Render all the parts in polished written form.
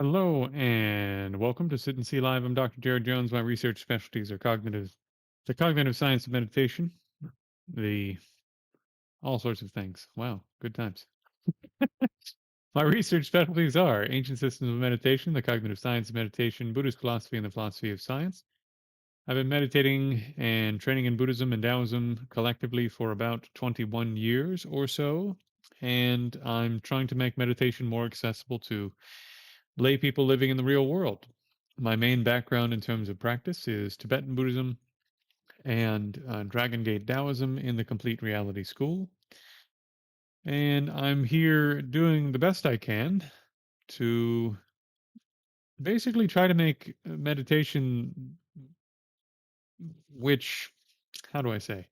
Hello and welcome to Sit and See Live. I'm Dr. Jared Jones. My research specialties are the cognitive science of meditation, the all sorts of things. Wow, good times. My research specialties are ancient systems of meditation, the cognitive science of meditation, Buddhist philosophy, and the philosophy of science. I've been meditating and training in Buddhism and Taoism collectively for about 21 years or so, and I'm trying to make meditation more accessible to lay people living in the real world. My main background in terms of practice is Tibetan Buddhism and Dragon Gate Taoism in the Complete Reality School. And I'm here doing the best I can to basically try to make meditation, which, how do I say,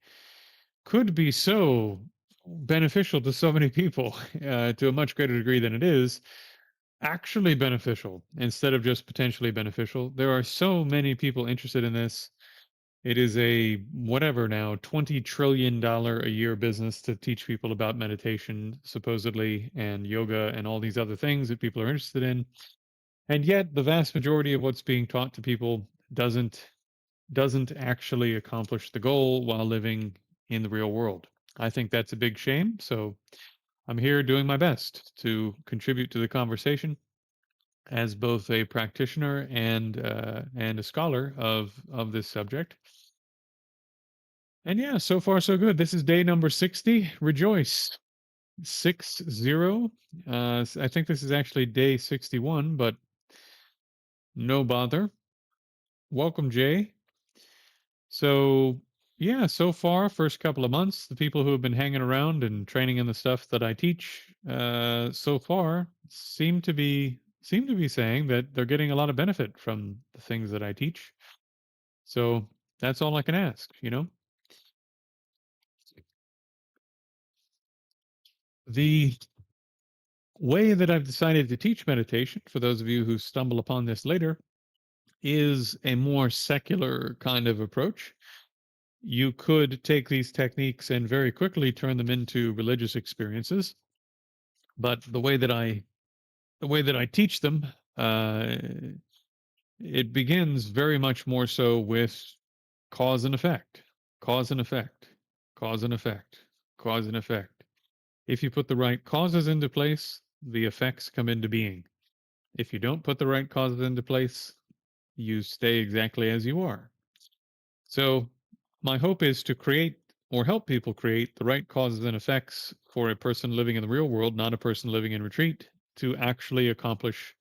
could be so beneficial to so many people to a much greater degree than it is, actually beneficial instead of just potentially beneficial. There are so many people interested in this. It is a whatever now, $20 trillion a year business to teach people about meditation, supposedly, and yoga and all these other things that people are interested in. And yet the vast majority of what's being taught to people doesn't actually accomplish the goal while living in the real world. I think that's a big shame. So I'm here doing my best to contribute to the conversation as both a practitioner and a scholar of this subject. And yeah, so far so good. This is day number 60. Rejoice. 60. I think this is actually day 61, but no bother. Welcome, Jay. So yeah, so far, first couple of months, the people who have been hanging around and training in the stuff that I teach, so far seem to be saying that they're getting a lot of benefit from the things that I teach. So that's all I can ask. The way that I've decided to teach meditation, for those of you who stumble upon this later, is a more secular kind of approach. You could take these techniques and very quickly turn them into religious experiences, but the way that I teach them, uh, it begins very much more so with cause and effect, cause and effect, cause and effect, cause and effect. If you put the right causes into place, the effects come into being. If you don't put the right causes into place, you stay exactly as you are. So, my hope is to create or help people create the right causes and effects for a person living in the real world, not a person living in retreat, to actually accomplish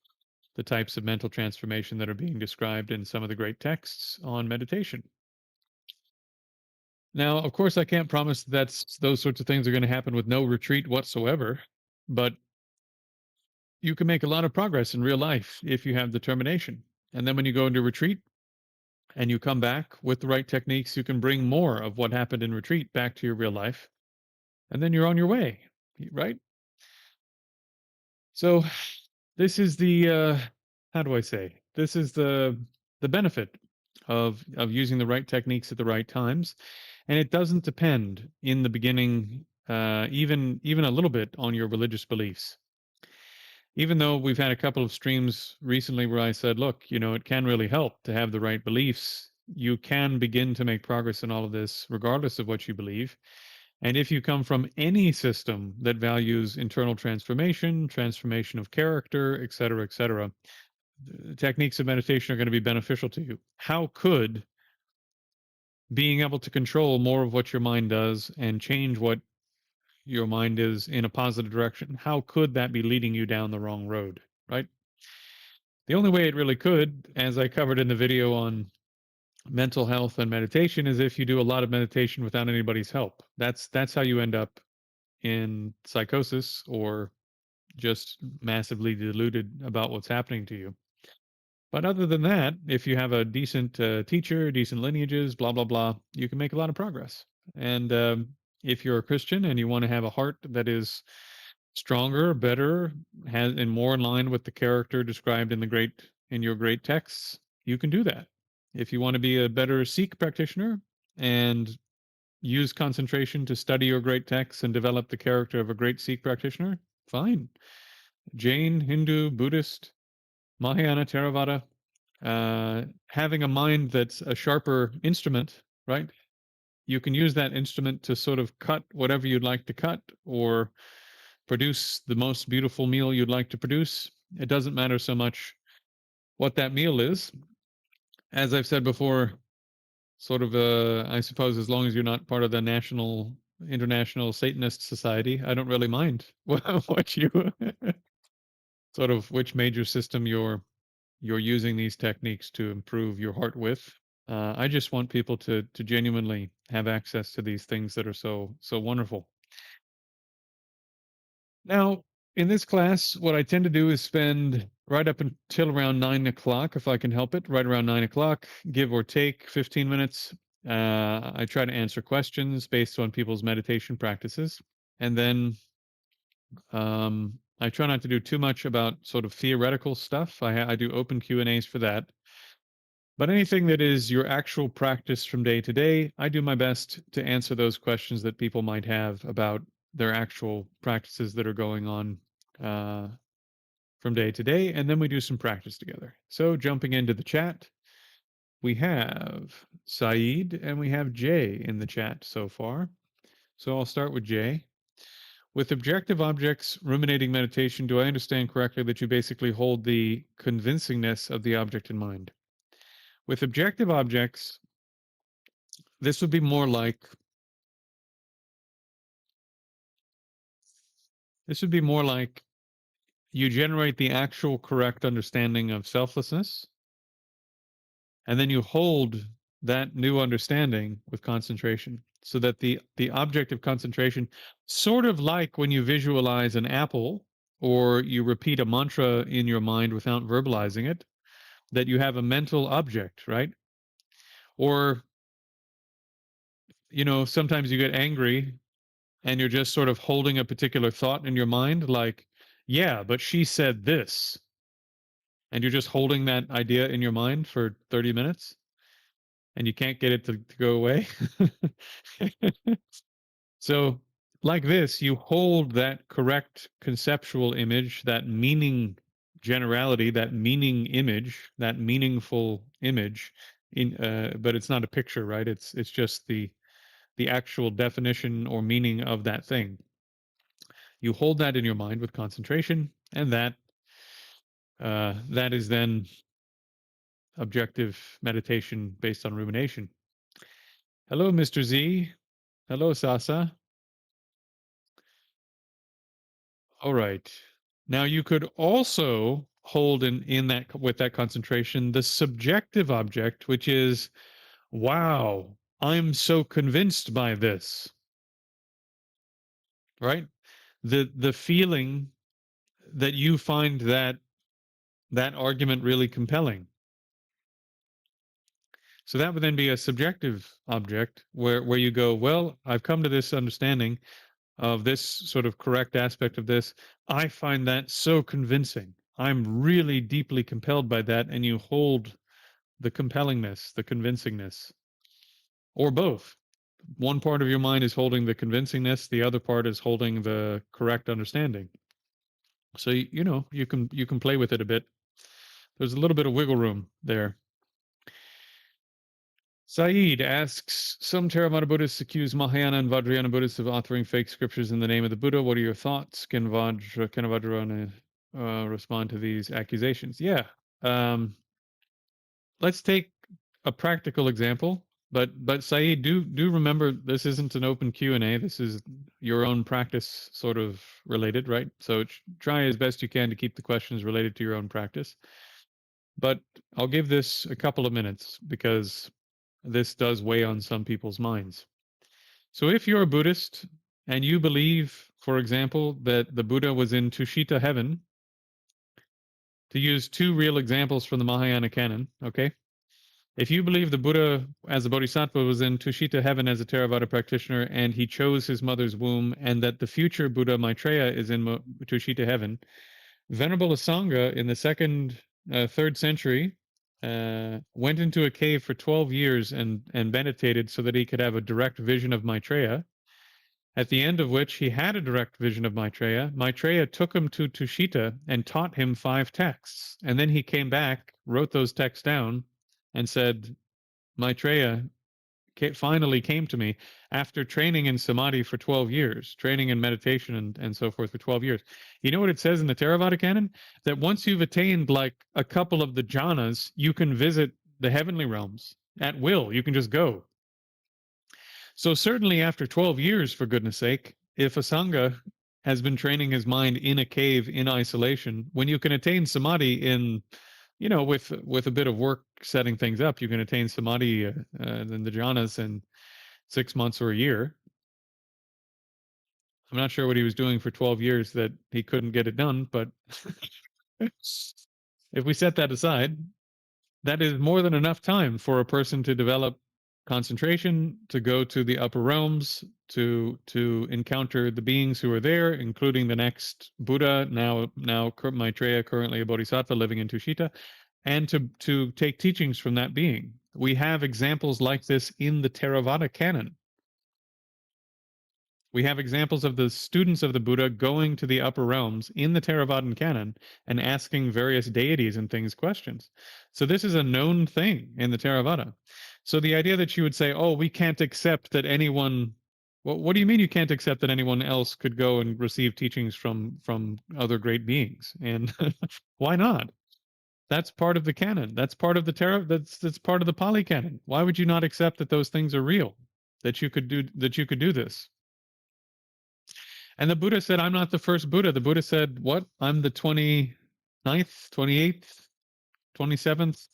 the types of mental transformation that are being described in some of the great texts on meditation. Now, of course, I can't promise that those sorts of things are going to happen with no retreat whatsoever, but you can make a lot of progress in real life if you have determination. And then when you go into retreat and you come back with the right techniques, you can bring more of what happened in retreat back to your real life. And then you're on your way, right? So this is the how do I say? This is the benefit of using the right techniques at the right times, and it doesn't depend in the beginning even a little bit on your religious beliefs. Even though we've had a couple of streams recently where I said, look, it can really help to have the right beliefs. You can begin to make progress in all of this, regardless of what you believe. And if you come from any system that values internal transformation, transformation of character, et cetera, the techniques of meditation are going to be beneficial to you. How could being able to control more of what your mind does and change what your mind is in a positive direction, how could that be leading you down the wrong road, right? The only way it really could, as I covered in the video on mental health and meditation, is if you do a lot of meditation without anybody's help. That's how you end up in psychosis or just massively deluded about what's happening to you. But other than that, if you have a decent teacher, decent lineages, blah blah blah, you can make a lot of progress. And if you're a Christian and you want to have a heart that is stronger, better, has and more in line with the character described in your great texts, you can do that. If you want to be a better Sikh practitioner and use concentration to study your great texts and develop the character of a great Sikh practitioner, fine. Jain, Hindu, Buddhist, Mahayana Theravada, having a mind that's a sharper instrument, right? You can use that instrument to sort of cut whatever you'd like to cut or produce the most beautiful meal you'd like to produce. It doesn't matter so much what that meal is. As I've said before, sort of, I suppose, as long as you're not part of the international Satanist society, I don't really mind what you sort of which major system you're using these techniques to improve your heart with. I just want people to genuinely have access to these things that are so wonderful. Now, in this class, what I tend to do is spend right up until around 9 o'clock, if I can help it, right around 9 o'clock, give or take 15 minutes. I try to answer questions based on people's meditation practices, and then I try not to do too much about sort of theoretical stuff. I do open Q&As for that. But anything that is your actual practice from day to day, I do my best to answer those questions that people might have about their actual practices that are going on uh, from day to day. And then we do some practice together. So jumping into the chat, we have Saeed and we have Jay in the chat so far. So I'll start with Jay. With objective objects ruminating meditation, do I understand correctly that you basically hold the convincingness of the object in mind? With objective objects, this would be more like this would be more like you generate the actual correct understanding of selflessness, and then you hold that new understanding with concentration so that the object of concentration, sort of like when you visualize an apple or you repeat a mantra in your mind without verbalizing it, that you have a mental object, right? Or, sometimes you get angry and you're just sort of holding a particular thought in your mind, like, yeah, but she said this. And you're just holding that idea in your mind for 30 minutes and you can't get it to go away. So, like this, you hold that correct conceptual image, that meaning generality, that meaning image, that meaningful image but it's not a picture, right? It's just the actual definition or meaning of that thing. You hold that in your mind with concentration, and that is then objective meditation based on rumination. Hello, Mr. Z. Hello, Sasa. All right. Now you could also hold in that with that concentration the subjective object, which is, wow, I'm so convinced by this. Right? The feeling that you find that argument really compelling. So that would then be a subjective object where you go, well, I've come to this understanding of this sort of correct aspect of this. I find that so convincing. I'm really deeply compelled by that, and you hold the compellingness, the convincingness, or both. One part of your mind is holding the convincingness, the other part is holding the correct understanding. So you can play with it a bit. There's a little bit of wiggle room there. Saeed asks, some Theravada Buddhists accuse Mahayana and Vajrayana Buddhists of authoring fake scriptures in the name of the Buddha. What are your thoughts? Can Vajrayana respond to these accusations? Yeah. Um, let's take a practical example. But Saeed, do remember this isn't an open Q&A. This is your own practice sort of related, right? So try as best you can to keep the questions related to your own practice. But I'll give this a couple of minutes because this does weigh on some people's minds. So if you're a Buddhist and you believe, for example, that the Buddha was in Tushita heaven, to use two real examples from the Mahayana canon, okay? If you believe the Buddha as a bodhisattva was in Tushita heaven as a Theravada practitioner and he chose his mother's womb, and that the future Buddha Maitreya is in Tushita heaven, Venerable Asanga in the third century went into a cave for 12 years and meditated so that he could have a direct vision of Maitreya. at the end of which he had a direct vision of Maitreya. Maitreya took him to Tushita and taught him 5 texts. And then he came back, wrote those texts down, and said, Maitreya finally came to me after training in samadhi for 12 years, training in meditation and so forth for 12 years. You know what it says in the Theravada canon? That once you've attained like a couple of the jhanas, you can visit the heavenly realms at will. You can just go. So certainly after 12 years, for goodness sake, if a sangha has been training his mind in a cave in isolation, when you can attain samadhi in, with a bit of work setting things up, you can attain samadhi in the jhanas in 6 months or a year. I'm not sure what he was doing for 12 years that he couldn't get it done, but if we set that aside, that is more than enough time for a person to develop concentration, to go to the upper realms, to encounter the beings who are there, including the next Buddha, now Maitreya, currently a bodhisattva living in Tushita, and to take teachings from that being. We have examples like this in the Theravada canon. We have examples of the students of the Buddha going to the upper realms in the Theravadan canon and asking various deities and things questions. So this is a known thing in the Theravada. So the idea that you would say, oh, we can't accept that anyone, well, what do you mean you can't accept that anyone else could go and receive teachings from other great beings? And why not? That's part of the canon. That's part of the that's part of the Pali canon. Why would you not accept that those things are real? That you could do this? And the Buddha said, I'm not the first Buddha. The Buddha said, what? I'm the 29th, 28th, 27th.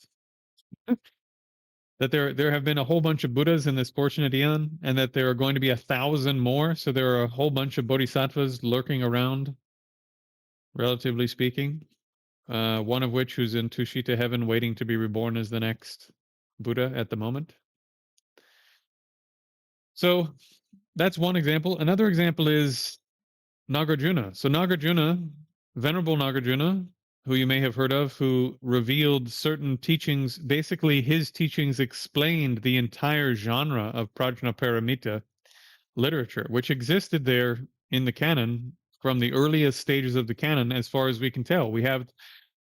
That there have been a whole bunch of Buddhas in this fortunate eon, and that there are going to be 1,000 more. So there are a whole bunch of bodhisattvas lurking around, relatively speaking. One of which who's in Tushita heaven waiting to be reborn as the next Buddha at the moment. So that's one example. Another example is Nagarjuna. So Nagarjuna, Venerable Nagarjuna, who you may have heard of, who revealed certain teachings. Basically, his teachings explained the entire genre of Prajnaparamita literature, which existed there in the canon from the earliest stages of the canon, as far as we can tell. We have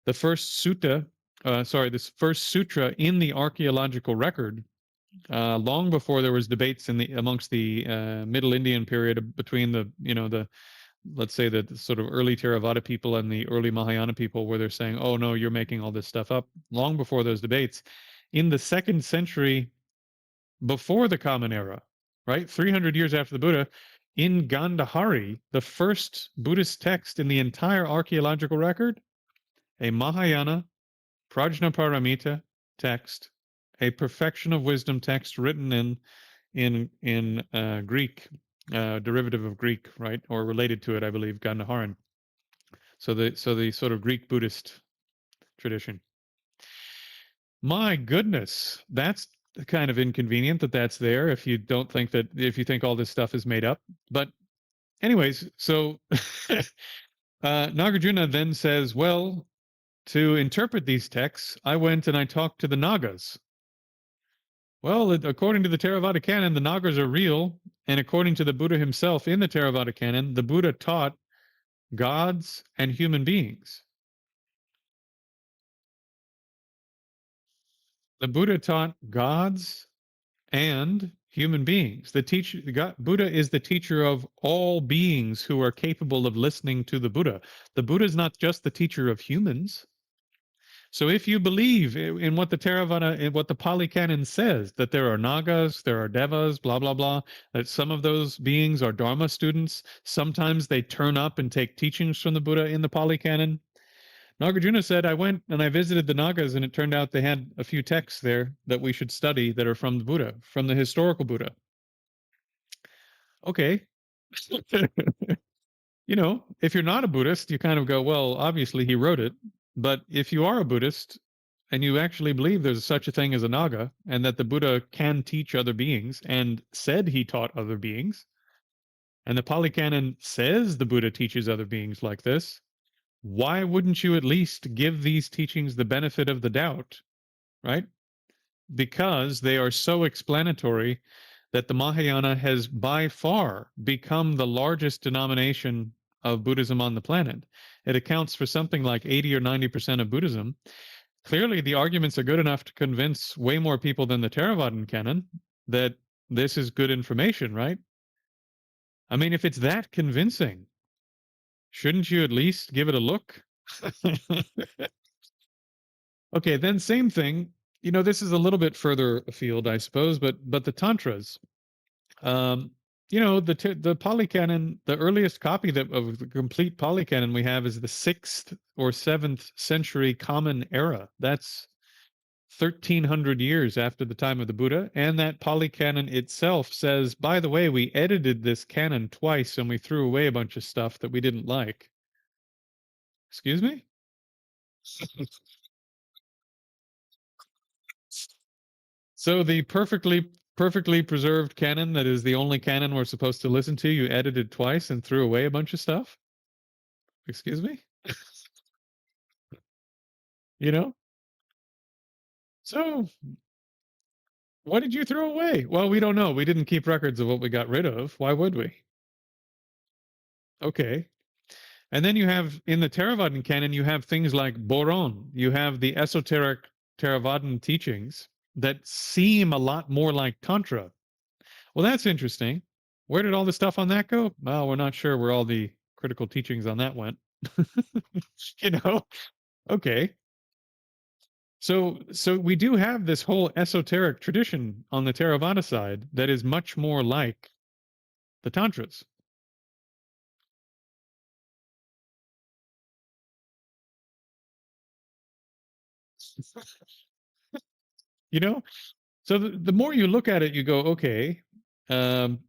the first this first sutra in the archaeological record, long before there was debates amongst the Middle Indian period between the let's say the sort of early Theravada people and the early Mahayana people, where they're saying, oh no, you're making all this stuff up. Long before those debates, in the 2nd century before the Common Era, right, 300 years after the Buddha, in Gandhari, the first Buddhist text in the entire archaeological record, a Mahayana Prajnaparamita text, a perfection of wisdom text written in Greek, derivative of Greek, right, or related to it, I believe, Gandharan. So the sort of Greek Buddhist tradition. My goodness, that's kind of inconvenient that that's there. If you think all this stuff is made up, but anyways, so Nagarjuna then says, well, to interpret these texts, I went and I talked to the Nagas. Well, according to the Theravada canon, the Nagas are real, and according to the Buddha himself in the Theravada canon, the Buddha taught gods and human beings. The Buddha taught gods and human beings. Buddha is the teacher of all beings who are capable of listening to the Buddha. The Buddha is not just the teacher of humans. So if you believe in what the Theravada, in what the Pali Canon says, that there are Nagas, there are Devas, blah, blah, blah, that some of those beings are Dharma students, sometimes they turn up and take teachings from the Buddha in the Pali Canon. Nagarjuna said, I went and I visited the Nagas, and it turned out they had a few texts there that we should study that are from the Buddha, from the historical Buddha. Okay. If you're not a Buddhist, you kind of go, well, obviously he wrote it. But if you are a Buddhist and you actually believe there's such a thing as a Naga and that the Buddha can teach other beings and said he taught other beings, and the Pali Canon says the Buddha teaches other beings like this, why wouldn't you at least give these teachings the benefit of the doubt, right? Because they are so explanatory that the Mahayana has by far become the largest denomination of Buddhism on the planet. It accounts for something like 80 or 90% of Buddhism. Clearly, the arguments are good enough to convince way more people than the Theravadan canon that this is good information, right? I mean, if it's that convincing, shouldn't you at least give it a look? Okay, then same thing. This is a little bit further afield, I suppose, but the tantras. Um, the Pali Canon, the earliest copy of the complete Pali Canon we have is the 6th or 7th century Common Era. That's 1,300 years after the time of the Buddha, and that Pali Canon itself says, by the way, we edited this canon twice and we threw away a bunch of stuff that we didn't like. Excuse me? So the perfectly preserved canon that is the only canon we're supposed to listen to, you edited twice and threw away a bunch of stuff? Excuse me? You know? So what did you throw away? Well, we don't know. We didn't keep records of what we got rid of. Why would we? Okay. And then you have in the Theravadan canon, you have things like Boron. You have the esoteric Theravadan teachings that seem a lot more like Tantra. Well, that's interesting. Where did all the stuff on that go? Well, we're not sure where all the critical teachings on that went. you know? Okay. So we do have this whole esoteric tradition on the Theravada side that is much more like the Tantras. you know? So the more you look at it, you go, okay. Um,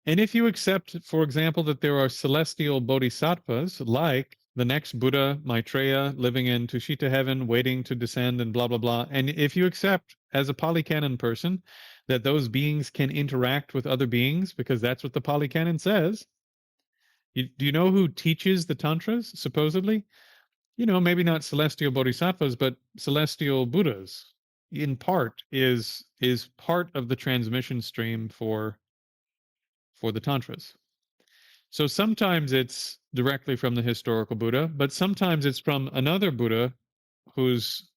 and if you accept, for example, that there are celestial bodhisattvas like the next Buddha, Maitreya, living in Tushita heaven, waiting to descend, and blah, blah, blah. And if you accept, as a Pali Canon person, that those beings can interact with other beings, because that's what the Pali Canon says, do you know who teaches the Tantras, supposedly? Maybe not celestial bodhisattvas, but celestial Buddhas, in part, is part of the transmission stream for the Tantras. So sometimes it's directly from the historical Buddha, but sometimes it's from another Buddha who's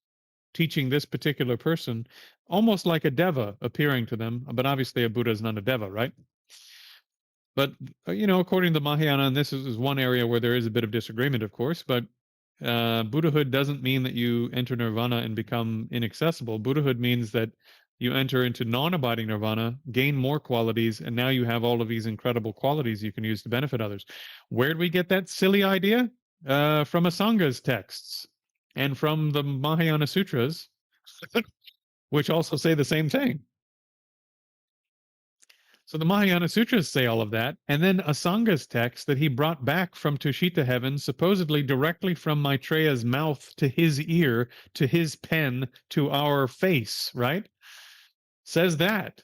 teaching this particular person, almost like a deva appearing to them. But obviously, a Buddha is not a deva, right? But according to Mahayana, and this is one area where there is a bit of disagreement, of course, but Buddhahood doesn't mean that you enter nirvana and become inaccessible. Buddhahood means that you enter into non-abiding nirvana, gain more qualities, and now you have all of these incredible qualities you can use to benefit others. Where did we get that silly idea? From Asanga's texts and from the Mahayana Sutras, which also say the same thing. So the Mahayana Sutras say all of that, and then Asanga's text that he brought back from Tushita heaven, supposedly directly from Maitreya's mouth to his ear, to his pen, to our face, right? Says that.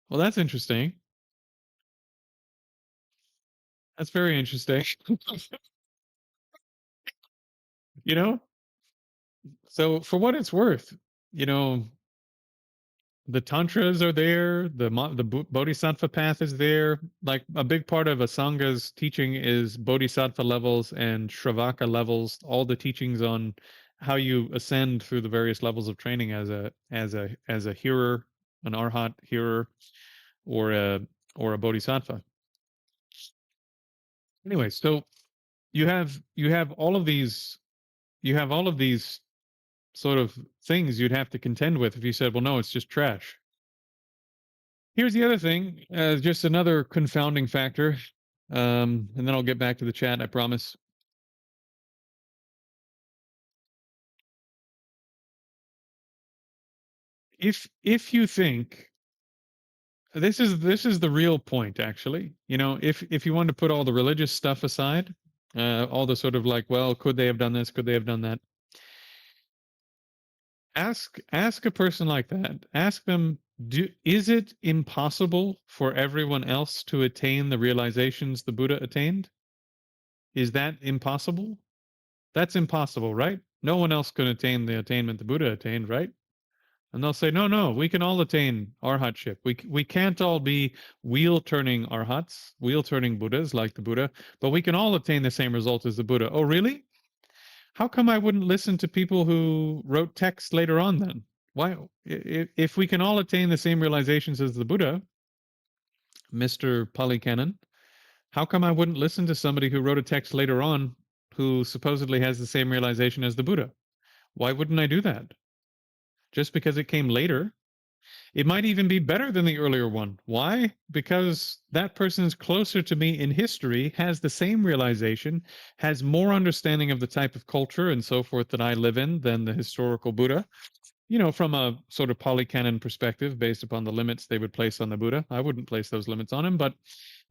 Well, that's interesting. That's very interesting. you know? So for what it's worth, you know, the tantras are there, the bodhisattva path is there. Like a big part of Asanga's teaching is bodhisattva levels and shravaka levels, all the teachings on how you ascend through the various levels of training as a hearer, an arhat hearer, or a bodhisattva. Anyway, so you have all of these sort of things you'd have to contend with if you said, well, no, it's just trash. Here's the other thing, just another confounding factor, and then I'll get back to the chat, I promise. If you think this is the real point, actually, if you want to put all the religious stuff aside, all the sort of like, well, could they have done this? Could they have done that? Ask a person like that. Ask them, is it impossible for everyone else to attain the realizations the Buddha attained? Is that impossible? That's impossible, right? No one else can attain the attainment the Buddha attained, right? And they'll say, no, no, we can all attain arhatship. We can't all be wheel turning arhats, wheel turning Buddhas like the Buddha, but we can all attain the same result as the Buddha. Oh, really? How come I wouldn't listen to people who wrote text later on then? Why, if we can all attain the same realizations as the Buddha, Mr. Palikanan, how come I wouldn't listen to somebody who wrote a text later on who supposedly has the same realization as the Buddha? Why wouldn't I do that? Just because it came later? It might even be better than the earlier one. Why? Because that person is closer to me in history, has the same realization, has more understanding of the type of culture and so forth that I live in than the historical Buddha. You know, from a sort of polycanon perspective, based upon the limits they would place on the Buddha. I wouldn't place those limits on him, but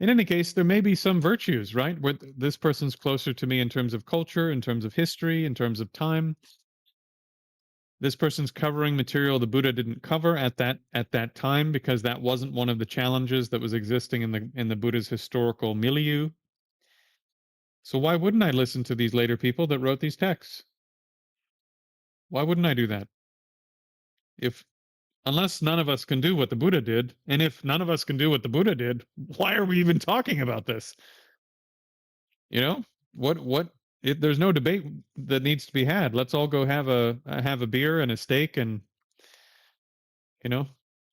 in any case, there may be some virtues, right? Where this person's closer to me in terms of culture, in terms of history, in terms of time. This person's covering material the Buddha didn't cover at that time because that wasn't one of the challenges that was existing in the Buddha's historical milieu. So why wouldn't I listen to these later people that wrote these texts? Why wouldn't I do that? If unless none of us can do what the Buddha did, and if none of us can do what the Buddha did, why are we even talking about this? You know, there's no debate that needs to be had. Let's all go have a beer and a steak and, you know,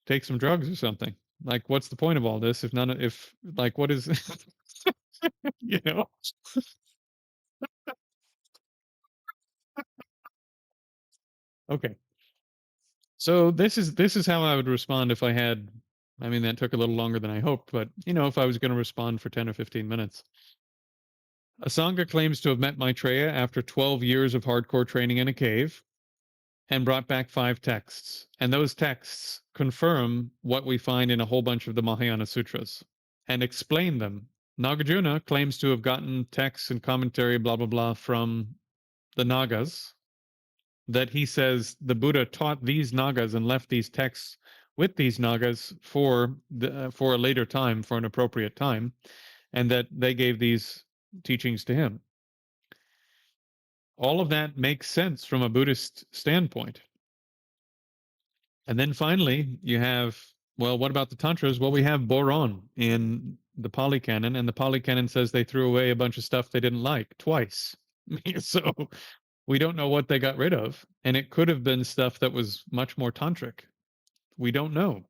take some drugs or something. Like, what's the point of all this if none of if like what is you know? Okay. So this is how I would respond if I had. I mean, that took a little longer than I hoped, but you know, if I was going to respond for 10 or 15 minutes. Asanga claims to have met Maitreya after 12 years of hardcore training in a cave and brought back 5 texts. And those texts confirm what we find in a whole bunch of the Mahayana Sutras and explain them. Nagarjuna claims to have gotten texts and commentary, blah, blah, blah, from the Nagas, that he says the Buddha taught these Nagas and left these texts with these Nagas for a later time, for an appropriate time, and that they gave these teachings to him. All of that makes sense from a Buddhist standpoint. And then finally, you have, well, what about the Tantras? Well, we have Boron in the Pali Canon, and the Pali Canon says they threw away a bunch of stuff they didn't like twice. So we don't know what they got rid of. And it could have been stuff that was much more tantric. We don't know.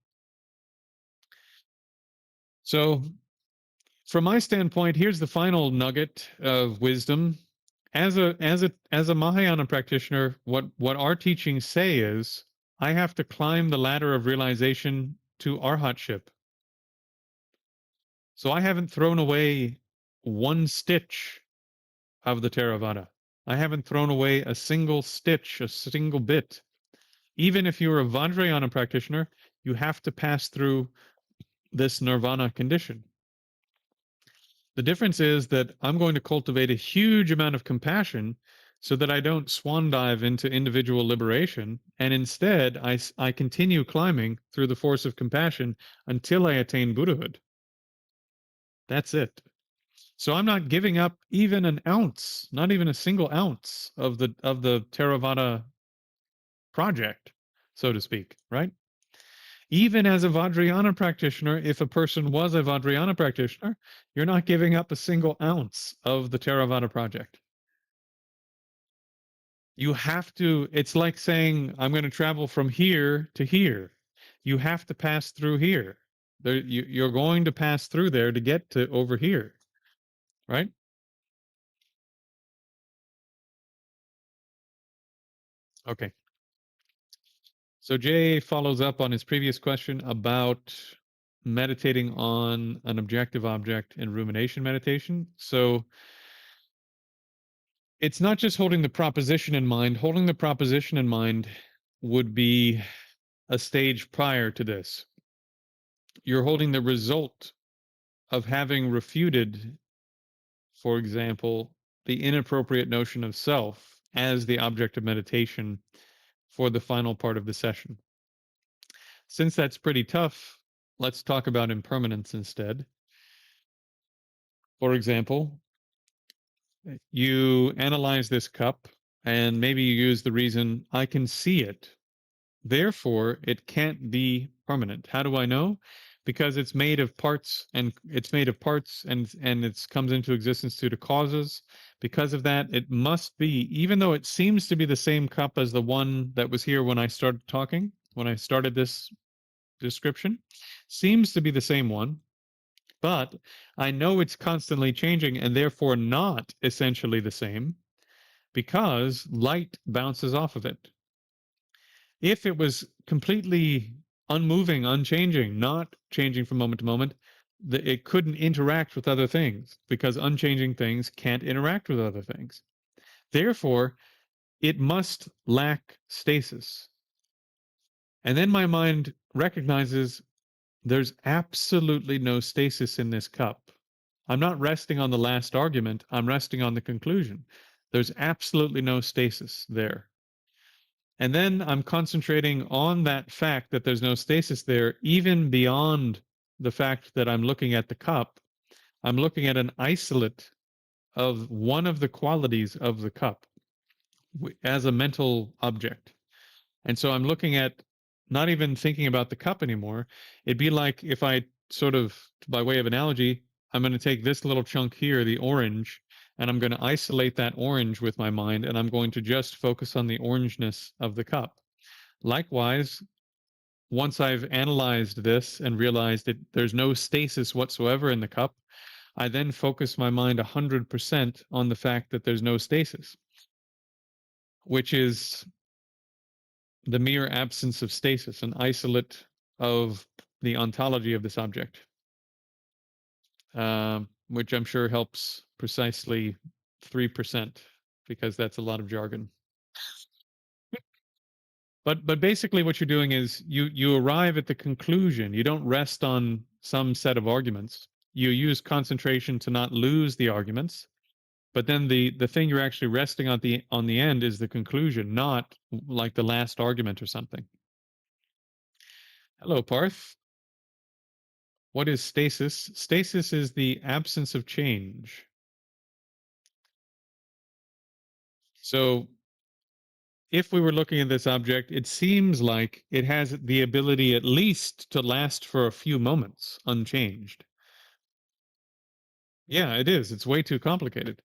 So, from my standpoint, here's the final nugget of wisdom. As a Mahayana practitioner, what our teachings say is I have to climb the ladder of realization to arhatship. So I haven't thrown away one stitch of the Theravada. I haven't thrown away a single stitch, a single bit. Even if you're a Vajrayana practitioner, you have to pass through this nirvana condition. The difference is that I'm going to cultivate a huge amount of compassion so that I don't swan dive into individual liberation. And instead, I continue climbing through the force of compassion until I attain Buddhahood. That's it. So I'm not giving up even an ounce, not even a single ounce of the Theravada project, so to speak, right? Even as a Vajrayana practitioner, if a person was a Vajrayana practitioner, you're not giving up a single ounce of the Theravada project. You have to, it's like saying, I'm going to travel from here to here. You have to pass through here. You're going to pass through there to get to over here, right? Okay. So Jay follows up on his previous question about meditating on an objective object in rumination meditation. So it's not just holding the proposition in mind. Holding the proposition in mind would be a stage prior to this. You're holding the result of having refuted, for example, the inappropriate notion of self as the object of meditation for the final part of the session. Since that's pretty tough, let's talk about impermanence instead. For example, you analyze this cup and maybe you use the reason I can see it, Therefore, it can't be permanent. How do I know? Because it's made of parts, and it comes into existence due to causes. Because of that, it must be, even though it seems to be the same cup as the one that was here when I started talking, when I started this description, seems to be the same one, but I know it's constantly changing and therefore not essentially the same because light bounces off of it. If it was completely unmoving, unchanging, not changing from moment to moment, it couldn't interact with other things because unchanging things can't interact with other things. Therefore, it must lack stasis. And then my mind recognizes there's absolutely no stasis in this cup. I'm not resting on the last argument, I'm resting on the conclusion. There's absolutely no stasis there. And then I'm concentrating on that fact that there's no stasis there, even beyond the fact that I'm looking at the cup. I'm looking at an isolate of one of the qualities of the cup as a mental object. And so I'm looking at not even thinking about the cup anymore. It'd be like if I sort of, by way of analogy, I'm going to take this little chunk here, the orange, and I'm going to isolate that orange with my mind, and I'm going to just focus on the orangeness of the cup. Likewise, once I've analyzed this and realized that there's no stasis whatsoever in the cup, I then focus my mind 100% on the fact that there's no stasis, which is the mere absence of stasis, an isolate of the ontology of this object, which I'm sure helps precisely 3% because that's a lot of jargon. But basically what you're doing is you arrive at the conclusion. You don't rest on some set of arguments. You use concentration to not lose the arguments. But then the thing you're actually resting on the end is the conclusion, not like the last argument or something. Hello, Parth. What is stasis? Stasis is the absence of change. So if we were looking at this object, it seems like it has the ability at least to last for a few moments unchanged. Yeah, it is. It's way too complicated.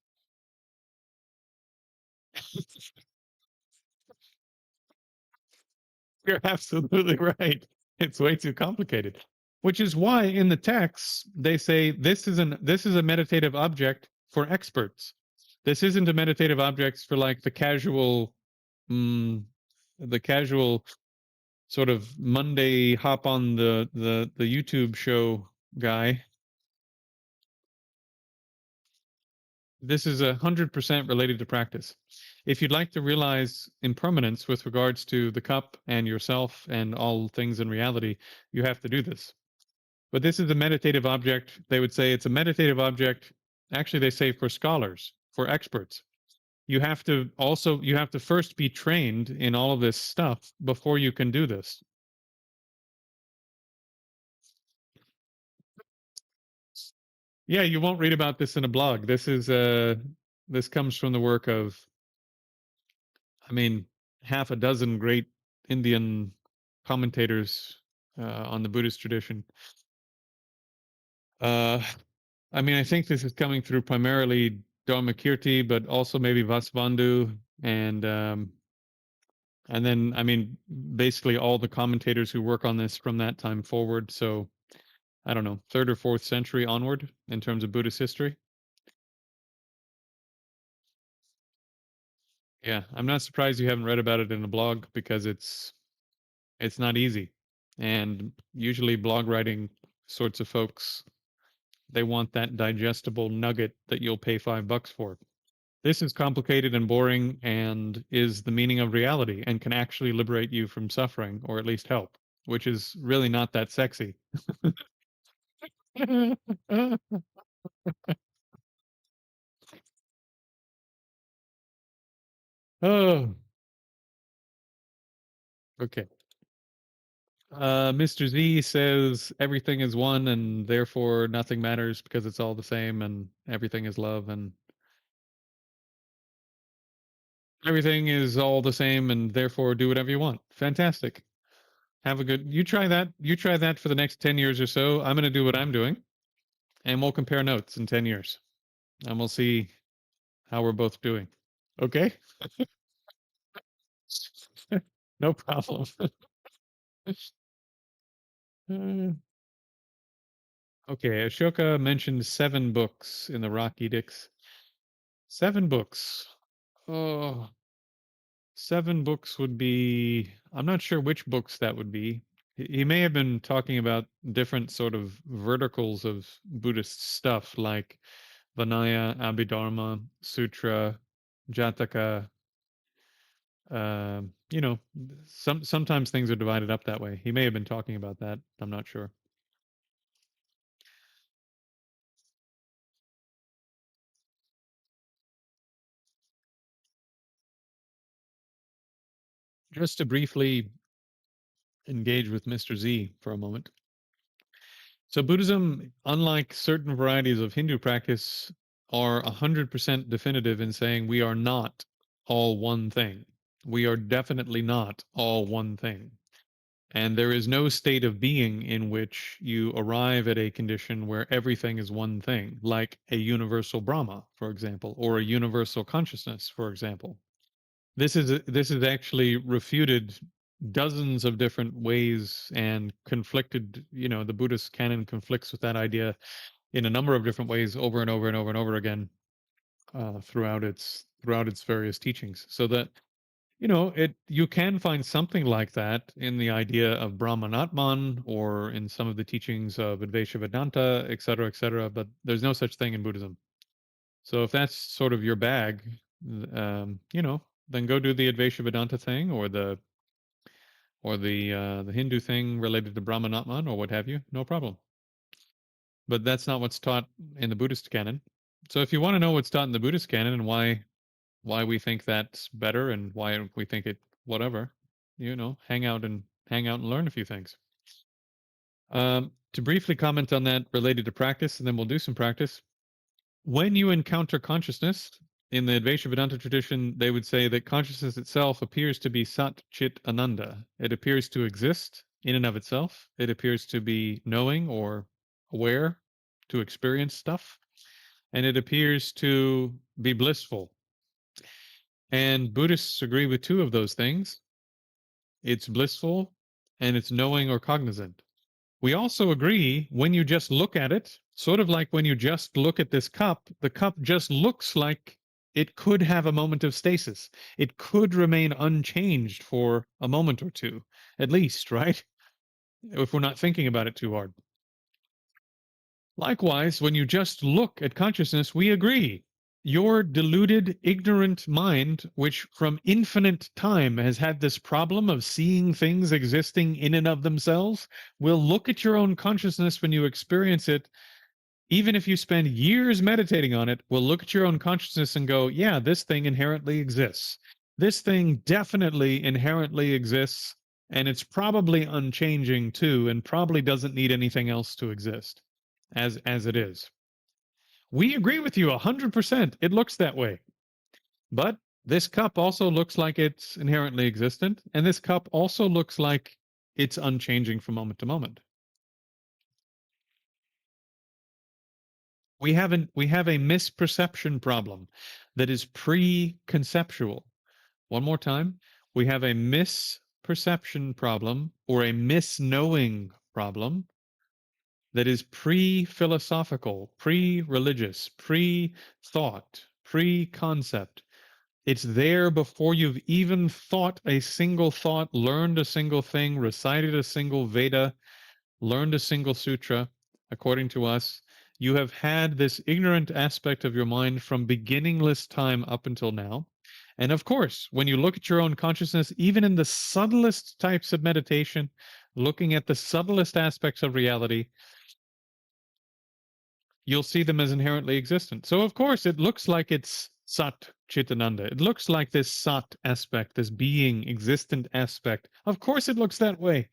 You're absolutely right. It's way too complicated. Which is why in the text they say this is a meditative object for experts. This isn't a meditative object for like mm, the casual sort of Monday hop on the YouTube show guy. This is 100% related to practice. If you'd like to realize impermanence with regards to the cup and yourself and all things in reality, you have to do this. But this is a meditative object. They would say it's a meditative object. Actually, they say for scholars, for experts. You have to first be trained in all of this stuff before you can do this. Yeah, you won't read about this in a blog. This comes from the work of, I mean, half a dozen great Indian commentators on the Buddhist tradition. Uh, I mean, I think this is coming through primarily Dharmakirti, but also maybe Vasubandhu and then I mean, basically all the commentators who work on this from that time forward. So I don't know, third or fourth century onward in terms of Buddhist history. Yeah, I'm not surprised you haven't read about it in a blog because it's not easy. And usually blog writing sorts of folks, they want that digestible nugget that you'll pay $5 for. This is complicated and boring and is the meaning of reality and can actually liberate you from suffering or at least help, which is really not that sexy. Oh, okay. Mr. Z says everything is one and therefore nothing matters because it's all the same and everything is love and everything is all the same and therefore do whatever you want. Fantastic. Have a good. You try that. You try that for the next 10 years or so. I'm going to do what I'm doing, and we'll compare notes in 10 years, and we'll see how we're both doing. Okay? No problem. Uh, okay, Ashoka mentioned 7 books in the Rock Edicts. 7 books. Oh, 7 books would be. I'm not sure which books that would be. He may have been talking about different sort of verticals of Buddhist stuff, like Vinaya, Abhidharma, Sutra, Jataka. You know, sometimes things are divided up that way. He may have been talking about that. I'm not sure. Just to briefly engage with Mr. Z for a moment. So Buddhism, unlike certain varieties of Hindu practice, are 100% definitive in saying we are not all one thing. We are definitely not all one thing. And there is no state of being in which you arrive at a condition where everything is one thing, like a universal Brahma, for example, or a universal consciousness, for example. This is actually refuted dozens of different ways and conflicted. The Buddhist canon conflicts with that idea in a number of different ways over and over and over and over again throughout its various teachings. So that you can find something like that in the idea of Brahmanatman or in some of the teachings of Advaita Vedanta, et cetera, et cetera. But there's no such thing in Buddhism. So if that's sort of your bag, then go do the Advaita Vedanta thing or the Hindu thing related to Brahmanatman or what have you. No problem. But that's not what's taught in the Buddhist canon. So if you want to know what's taught in the Buddhist canon and why we think that's better and why we think it whatever, hang out and learn a few things. To briefly comment on that related to practice, and then we'll do some practice. When you encounter consciousness, in the Advaita Vedanta tradition, they would say that consciousness itself appears to be Sat Chit Ananda. It appears to exist in and of itself. It appears to be knowing or aware, to experience stuff, and it appears to be blissful. And Buddhists agree with 2 of those things. It's blissful and it's knowing or cognizant. We also agree when you just look at it, sort of like when you just look at this cup, the cup just looks like it could have a moment of stasis. It could remain unchanged for a moment or two, at least, right? If we're not thinking about it too hard. Likewise, when you just look at consciousness, we agree. Your deluded, ignorant mind, which from infinite time has had this problem of seeing things existing in and of themselves, will look at your own consciousness when you experience it. Even if you spend years meditating on it, will look at your own consciousness and go, yeah, this thing inherently exists. This thing definitely inherently exists, and it's probably unchanging too, and probably doesn't need anything else to exist as it is. We agree with you 100%. It looks that way. But this cup also looks like it's inherently existent, and this cup also looks like it's unchanging from moment to moment. We have a misperception problem that is pre-conceptual. One more time, we have a misperception problem or a misknowing problem that is pre-philosophical, pre-religious, pre-thought, pre-concept. It's there before you've even thought a single thought, learned a single thing, recited a single Veda, learned a single sutra. According to us, you have had this ignorant aspect of your mind from beginningless time up until now. And of course, when you look at your own consciousness, even in the subtlest types of meditation, looking at the subtlest aspects of reality, you'll see them as inherently existent. So, of course, it looks like it's Sat Chitananda. It looks like this Sat aspect, this being existent aspect. Of course, it looks that way.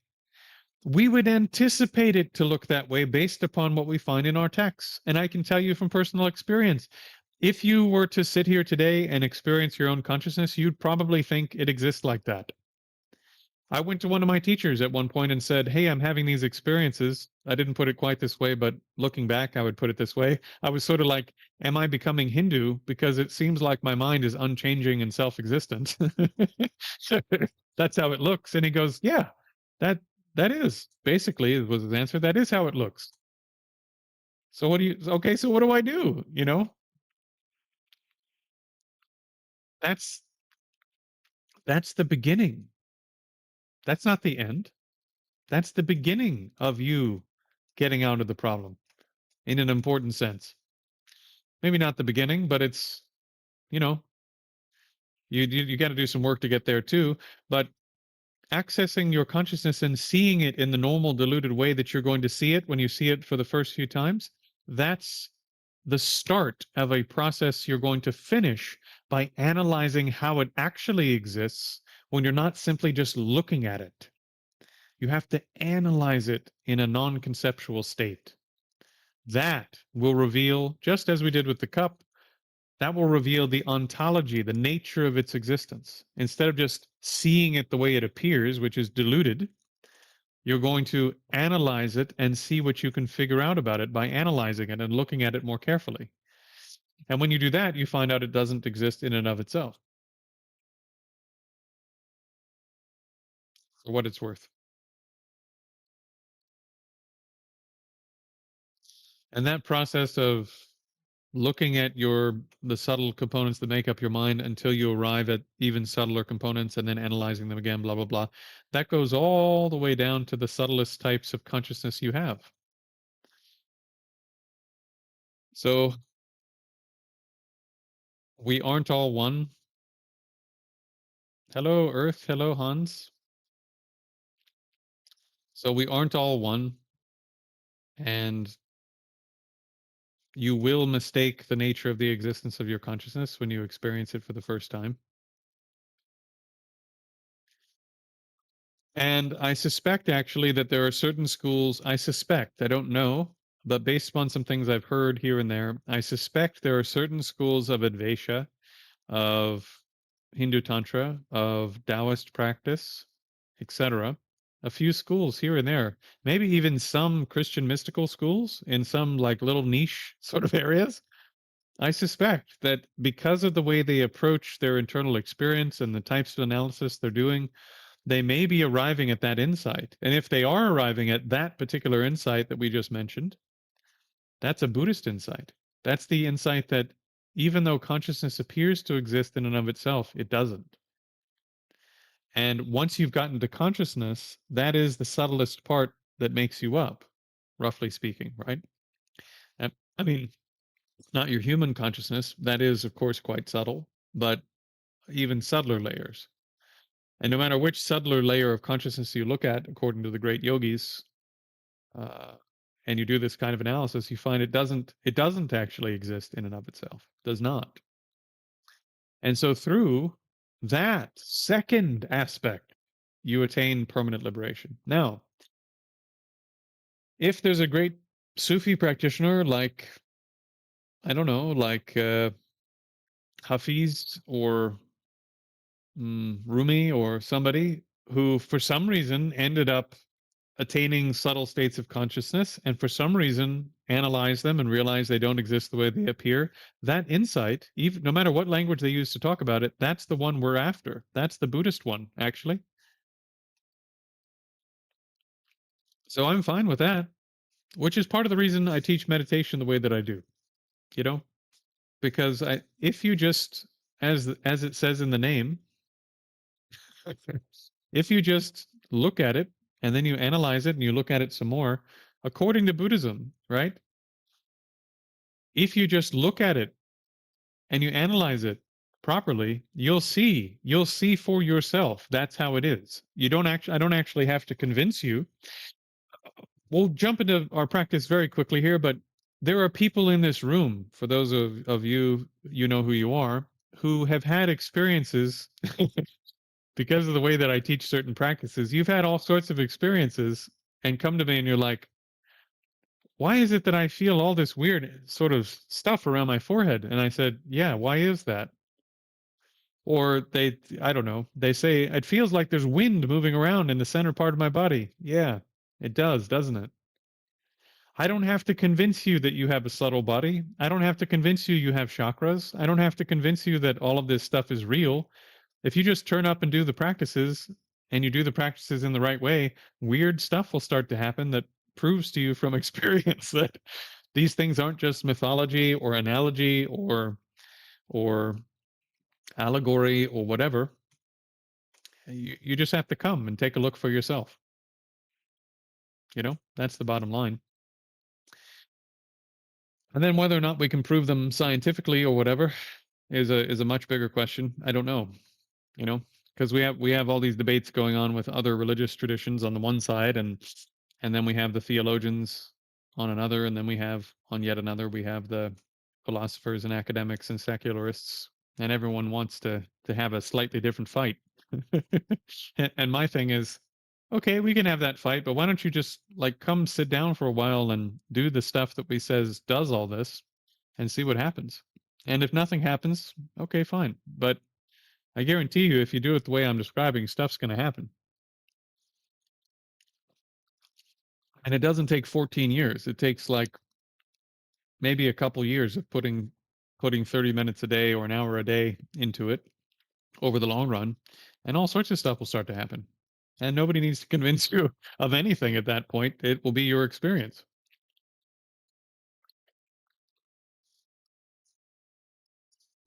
We would anticipate it to look that way based upon what we find in our texts. And I can tell you from personal experience, if you were to sit here today and experience your own consciousness, you'd probably think it exists like that. I went to one of my teachers at one point and said, "Hey, I'm having these experiences." I didn't put it quite this way, but looking back, I would put it this way. I was sort of like, "Am I becoming Hindu? Because it seems like my mind is unchanging and self-existent." That's how it looks. And he goes, "Yeah, that that is basically was his answer. That is how it looks." So what do you? Okay, so what do I do? That's that's the beginning. That's not the end. That's the beginning of you getting out of the problem in an important sense. Maybe not the beginning, but it's, you know, you got to do some work to get there too. But accessing your consciousness and seeing it in the normal diluted way that you're going to see it when you see it for the first few times, that's the start of a process you're going to finish by analyzing how it actually exists when you're not simply just looking at it. You have to analyze it in a non conceptual state. That will reveal, just as we did with the cup, that will reveal the ontology, the nature of its existence. Instead of just seeing it the way it appears, which is diluted, you're going to analyze it and see what you can figure out about it by analyzing it and looking at it more carefully. And when you do that, you find out it doesn't exist in and of itself, for what it's worth. And that process of looking at the subtle components that make up your mind until you arrive at even subtler components and then analyzing them again, blah blah blah, that goes all the way down to the subtlest types of consciousness you have. So we aren't all one. Hello Earth, hello Hans. So we aren't all one, and you will mistake the nature of the existence of your consciousness when you experience it for the first time. And I suspect actually that there are certain schools, I suspect, I don't know, but based upon some things I've heard here and there, I suspect there are certain schools of Advaita, of Hindu Tantra, of Taoist practice, etc. A few schools here and there, maybe even some Christian mystical schools in some like little niche sort of areas. I suspect that because of the way they approach their internal experience and the types of analysis they're doing, they may be arriving at that insight. And if they are arriving at that particular insight that we just mentioned, that's a Buddhist insight. That's the insight that even though consciousness appears to exist in and of itself, it doesn't. And once you've gotten to consciousness, that is the subtlest part that makes you up, roughly speaking, right? I mean, not your human consciousness. That is, of course, quite subtle, but even subtler layers. And no matter which subtler layer of consciousness you look at, according to the great yogis, uh, and you do this kind of analysis, you find it doesn't actually exist in and of itself. It does not. And so through that second aspect, you attain permanent liberation. Now, if there's a great Sufi practitioner like I don't know, like Hafiz or Rumi or somebody who, for some reason, ended up attaining subtle states of consciousness and for some reason analyze them and realize they don't exist the way they appear, that insight, even no matter what language they use to talk about it, that's the one we're after. That's the Buddhist one, actually. So I'm fine with that, which is part of the reason I teach meditation the way that I do, you know, because if you just, as it says in the name, if you just look at it and then you analyze it and you look at it some more, according to Buddhism, right? If you just look at it and you analyze it properly, you'll see for yourself that's how it is. You don't actually I don't actually have to convince you. We'll jump into our practice very quickly here, but there are people in this room, for those of you you know who you are, who have had experiences because of the way that I teach certain practices. You've had all sorts of experiences and come to me and you're like, why is it that I feel all this weird sort of stuff around my forehead? And I said, yeah, why is that? Or I don't know, they say it feels like there's wind moving around in the center part of my body. Yeah, it does, doesn't it? I don't have to convince you that you have a subtle body. I don't have to convince you you have chakras. I don't have to convince you that all of this stuff is real. If you just turn up and do the practices, and you do the practices in the right way, weird stuff will start to happen that proves to you from experience that these things aren't just mythology or analogy or allegory or whatever. You just have to come and take a look for yourself. That's the bottom line. And then whether or not we can prove them scientifically or whatever is a much bigger question. I don't know, you know, because we have all these debates going on with other religious traditions on the one side, and then we have the theologians on another, and then we have on yet another we have the philosophers and academics and secularists, and everyone wants to have a slightly different fight. And my thing is, okay, we can have that fight, but why don't you just like come sit down for a while and do the stuff that we says does all this and see what happens. And if nothing happens, okay, fine. But I guarantee you, if you do it the way I'm describing, stuff's going to happen. And it doesn't take 14 years. It takes like maybe a couple years of putting 30 minutes a day or an hour a day into it over the long run, and all sorts of stuff will start to happen. And nobody needs to convince you of anything at that point. It will be your experience.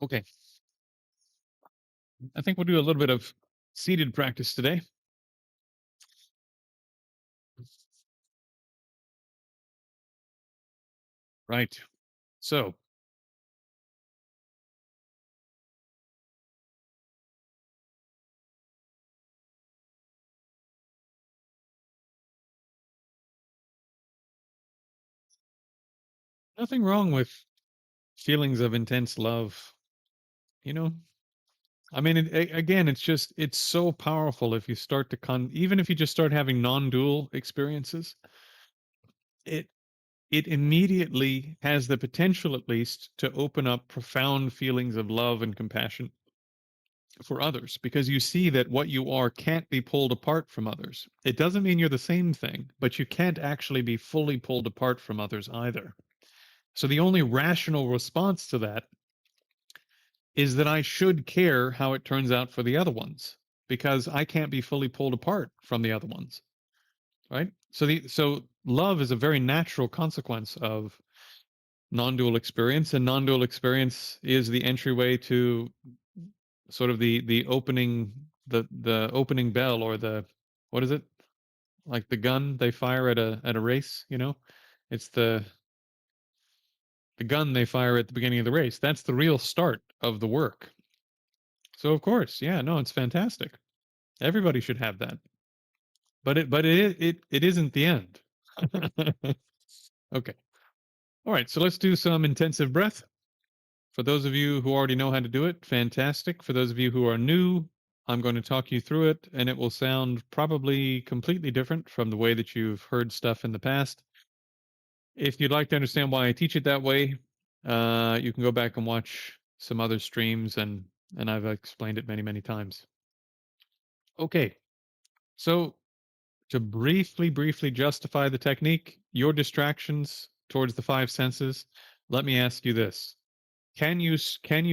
Okay. I think we'll do a little bit of seated practice today. Right. So, nothing wrong with feelings of intense love. You know, I mean, again, it's so powerful if you start to even if you just start having non-dual experiences, it it immediately has the potential, at least, to open up profound feelings of love and compassion for others, because you see that what you are can't be pulled apart from others. It doesn't mean you're the same thing, but you can't actually be fully pulled apart from others either. So the only rational response to that is that I should care how it turns out for the other ones, because I can't be fully pulled apart from the other ones, right? So love is a very natural consequence of non-dual experience, and non-dual experience is the entryway to sort of the opening, the opening bell, or the, what is it, like the gun they fire at a race, it's the gun they fire at the beginning of the race. That's the real start of the work. So of course, yeah, no, it's fantastic. Everybody should have that. But it isn't the end. Okay. All right, so let's do some intensive breath. For those of you who already know how to do it, fantastic. For those of you who are new, I'm going to talk you through it, and it will sound probably completely different from the way that you've heard stuff in the past. If you'd like to understand why I teach it that way, you can go back and watch some other streams, and I've explained it many, many times. Okay, so to briefly justify the technique, your distractions towards the five senses, let me ask you this. Can you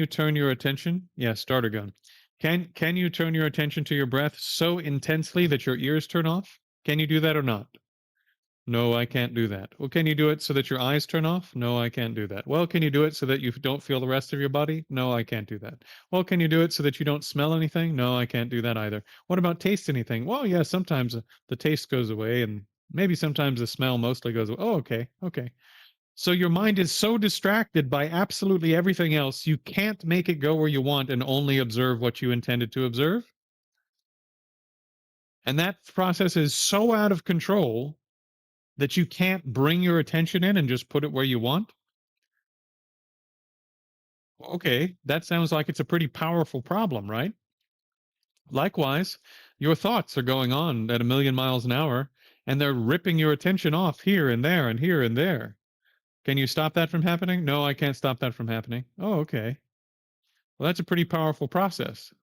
turn your attention? Yeah, starter gun. Can you turn your attention to your breath so intensely that your ears turn off? Can you do that or not? No, I can't do that. Well, can you do it so that your eyes turn off? No, I can't do that. Well, can you do it so that you don't feel the rest of your body? No, I can't do that. Well, can you do it so that you don't smell anything? No, I can't do that either. What about taste anything? Well, yeah, sometimes the taste goes away, and maybe sometimes the smell mostly goes away. Oh, okay, okay. So your mind is so distracted by absolutely everything else, you can't make it go where you want and only observe what you intended to observe. And that process is so out of control that you can't bring your attention in and just put it where you want. Okay, that sounds like it's a pretty powerful problem, right? Likewise, your thoughts are going on at a million miles an hour, and they're ripping your attention off here and there and here and there. Can you stop that from happening? No, I can't stop that from happening. Oh, okay. Well, that's a pretty powerful process.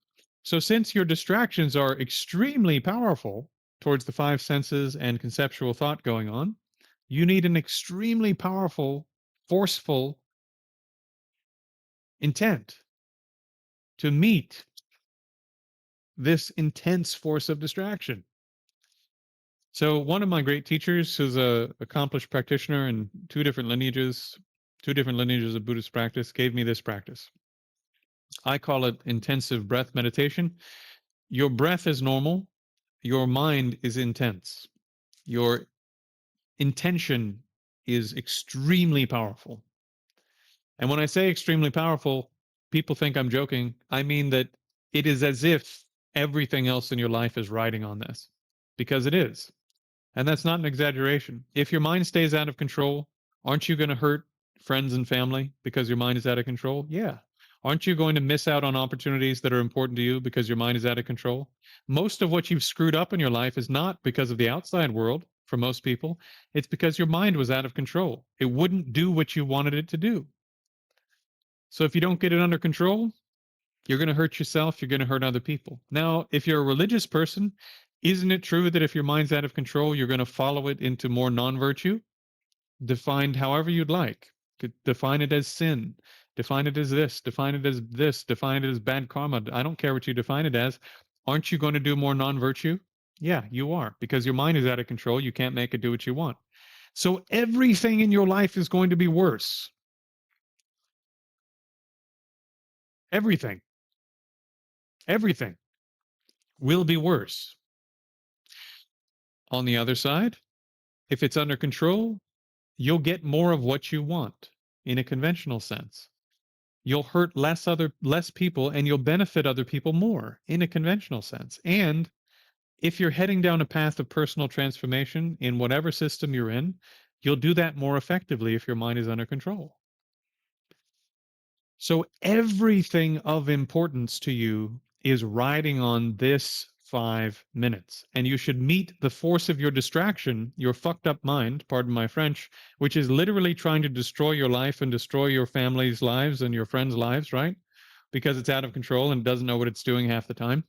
So, since your distractions are extremely powerful towards the five senses and conceptual thought going on, you need an extremely powerful, forceful intent to meet this intense force of distraction. So, one of my great teachers, who's a accomplished practitioner in two different lineages of Buddhist practice, gave me this practice. I call it intensive breath meditation. Your breath is normal, your mind is intense. Your intention is extremely powerful. And when I say extremely powerful, people think I'm joking. I mean that it is as if everything else in your life is riding on this, because it is. And that's not an exaggeration. If your mind stays out of control, aren't you going to hurt friends and family because your mind is out of control? Yeah. Aren't you going to miss out on opportunities that are important to you because your mind is out of control? Most of what you've screwed up in your life is not because of the outside world for most people. It's because your mind was out of control. It wouldn't do what you wanted it to do. So if you don't get it under control, you're going to hurt yourself, you're going to hurt other people. Now, if you're a religious person, isn't it true that if your mind's out of control, you're going to follow it into more non virtue? Defined however you'd like. Could define it as sin, define it as this, define it as this, define it as bad karma. I don't care what you define it as. Aren't you going to do more non virtue? Yeah, you are, because your mind is out of control. You can't make it do what you want. So everything in your life is going to be worse. Everything, everything will be worse. On the other side, if it's under control, you'll get more of what you want in a conventional sense. You'll hurt less people and you'll benefit other people more in a conventional sense. And if you're heading down a path of personal transformation in whatever system you're in, you'll do that more effectively if your mind is under control. So everything of importance to you is riding on this 5 minutes. And you should meet the force of your distraction, your fucked up mind, pardon my French, which is literally trying to destroy your life and destroy your family's lives and your friends' lives, right? Because it's out of control and doesn't know what it's doing half the time.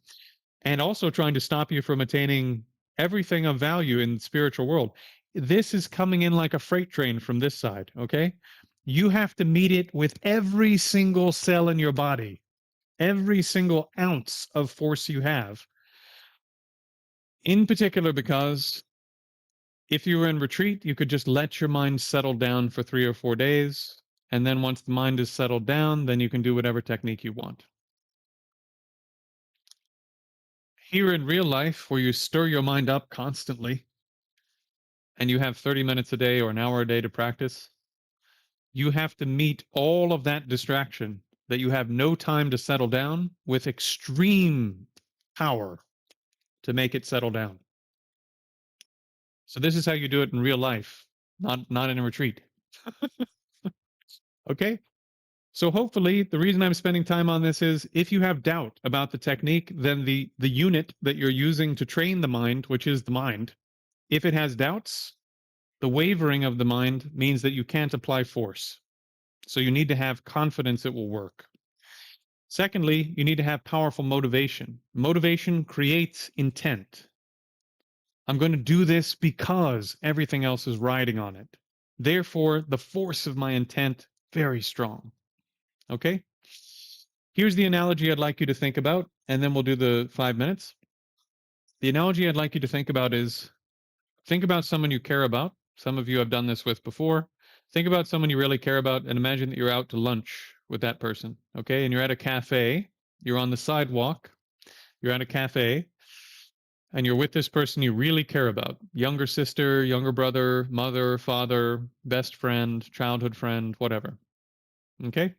And also trying to stop you from attaining everything of value in the spiritual world. This is coming in like a freight train from this side, okay? You have to meet it with every single cell in your body, every single ounce of force you have. In particular, because if you were in retreat, you could just let your mind settle down for 3 or 4 days. And then once the mind is settled down, then you can do whatever technique you want. Here in real life, where you stir your mind up constantly and you have 30 minutes a day or an hour a day to practice, you have to meet all of that distraction that you have no time to settle down with extreme power to make it settle down. So this is how you do it in real life, not in a retreat. Okay? So hopefully the reason I'm spending time on this is if you have doubt about the technique, then the unit that you're using to train the mind, which is the mind, if it has doubts, the wavering of the mind means that you can't apply force. So you need to have confidence it will work. Secondly, you need to have powerful motivation. Motivation creates intent. I'm going to do this because everything else is riding on it. Therefore, the force of my intent very strong. Okay? Here's the analogy I'd like you to think about, and then we'll do the 5 minutes. The analogy I'd like you to think about is think about someone you care about. Some of you have done this with before. Think about someone you really care about and imagine that you're out to lunch with that person, okay? And you're at a cafe, you're on the sidewalk, you're at a cafe, and you're with this person you really care about, younger sister, younger brother, mother, father, best friend, childhood friend, whatever, okay?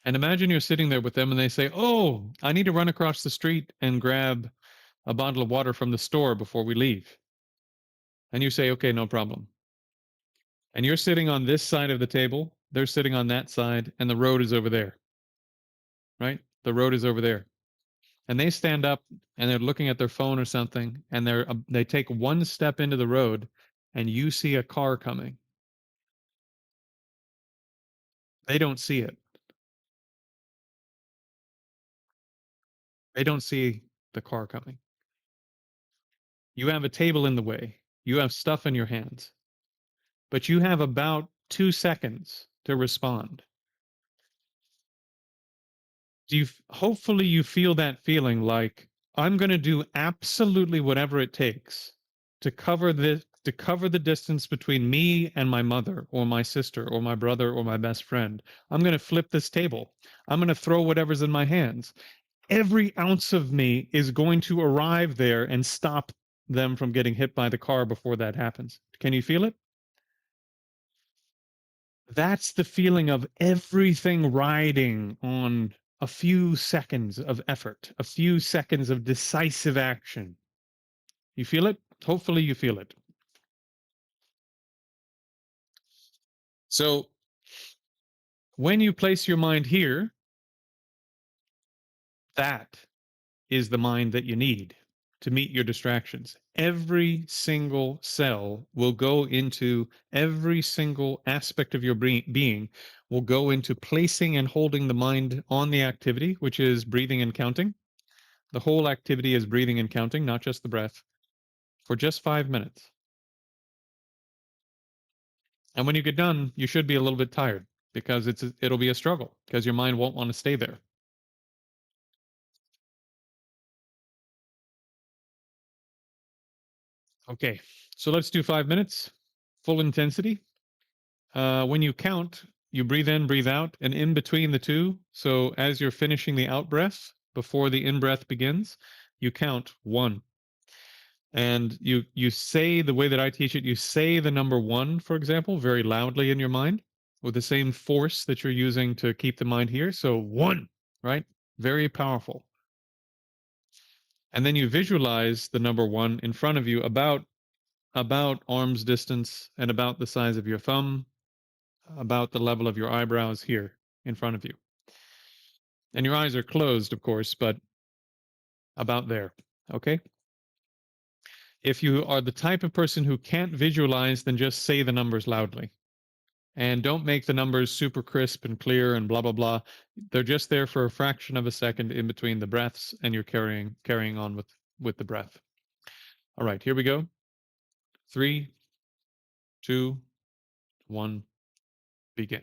And imagine you're sitting there with them and they say, "Oh, I need to run across the street and grab a bottle of water from the store before we leave." And you say, "Okay, no problem." And you're sitting on this side of the table, they're sitting on that side, and the road is over there, right? The road is over there. And they stand up and they're looking at their phone or something, and they take one step into the road, and you see a car coming. They don't see it. They don't see the car coming. You have a table in the way. You have stuff in your hands, but you have about 2 seconds to respond. Hopefully you feel that feeling like I'm going to do absolutely whatever it takes to cover the distance between me and my mother or my sister or my brother or my best friend. I'm going to flip this table. I'm going to throw whatever's in my hands. Every ounce of me is going to arrive there and stop them from getting hit by the car before that happens. Can you feel it? That's the feeling of everything riding on a few seconds of effort, a few seconds of decisive action. You feel it? Hopefully, you feel it. So, when you place your mind here, that is the mind that you need to meet your distractions. Every single cell will go into every single aspect of your being will go into placing and holding the mind on the activity, which is breathing and counting. The whole activity is breathing and counting, not just the breath, for just 5 minutes. And when you get done, you should be a little bit tired because it'll be a struggle because your mind won't want to stay there. Okay, so let's do 5 minutes, full intensity. When you count, you breathe in, breathe out, and in between the two. So as you're finishing the out breath before the in breath begins, you count one. And you say the way that I teach it, you say the number one, for example, very loudly in your mind with the same force that you're using to keep the mind here. So one, right? Very powerful. And then you visualize the number one in front of you about arm's distance and about the size of your thumb, about the level of your eyebrows here in front of you. And your eyes are closed, of course, but about there. Okay? If you are the type of person who can't visualize, then just say the numbers loudly. And don't make the numbers super crisp and clear and blah blah blah. They're just there for a fraction of a second in between the breaths, and you're carrying on with the breath. All right, here we go. 3, 2, 1, begin.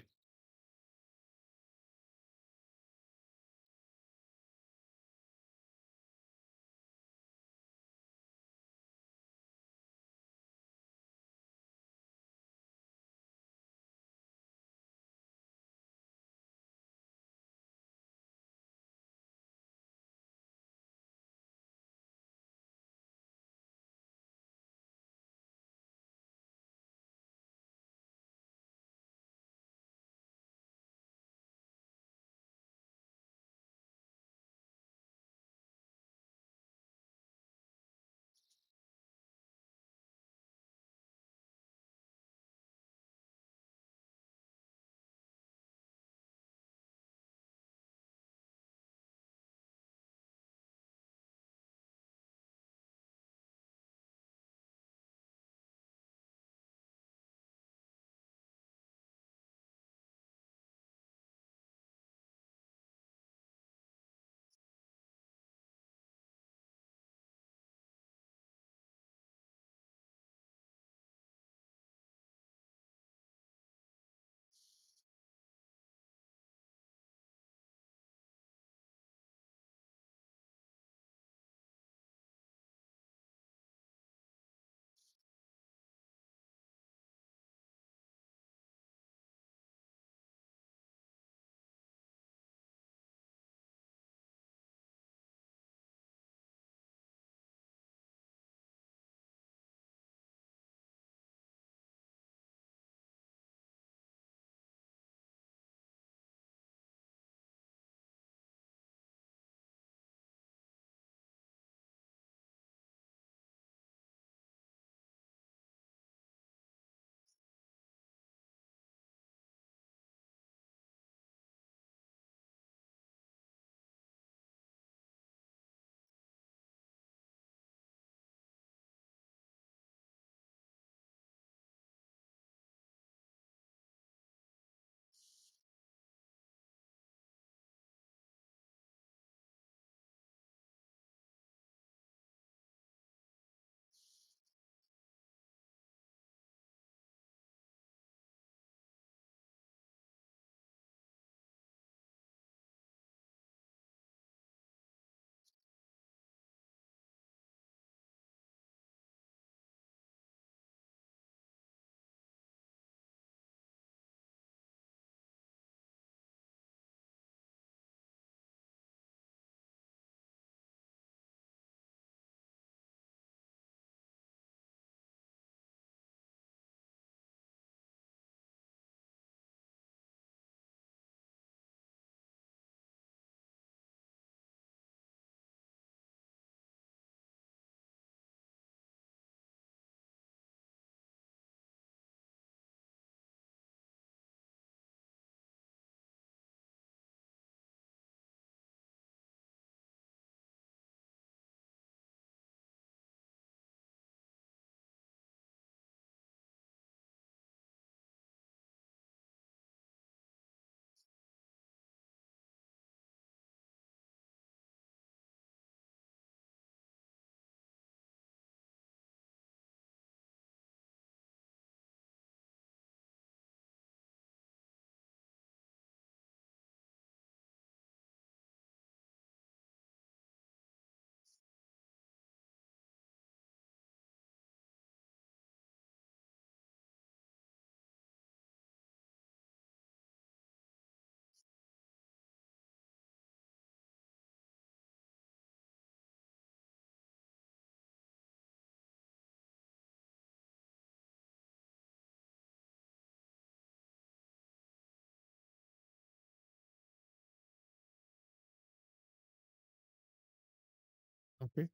Okay.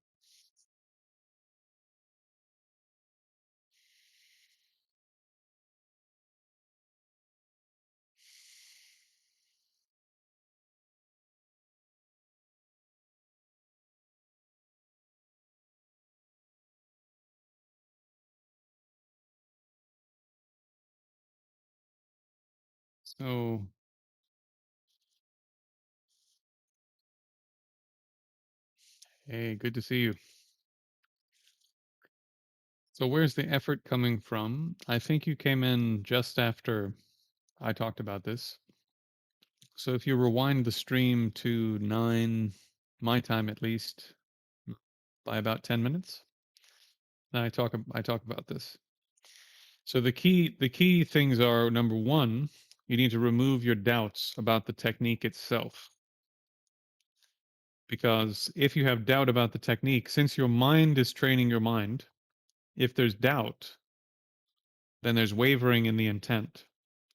So, hey, good to see you. So, where's the effort coming from? I think you came in just after I talked about this. So, if you rewind the stream to 9, my time at least, by about 10 minutes, then I talk about this. So the key things are, number one, you need to remove your doubts about the technique itself. Because if you have doubt about the technique, since your mind is training your mind, if there's doubt, then there's wavering in the intent.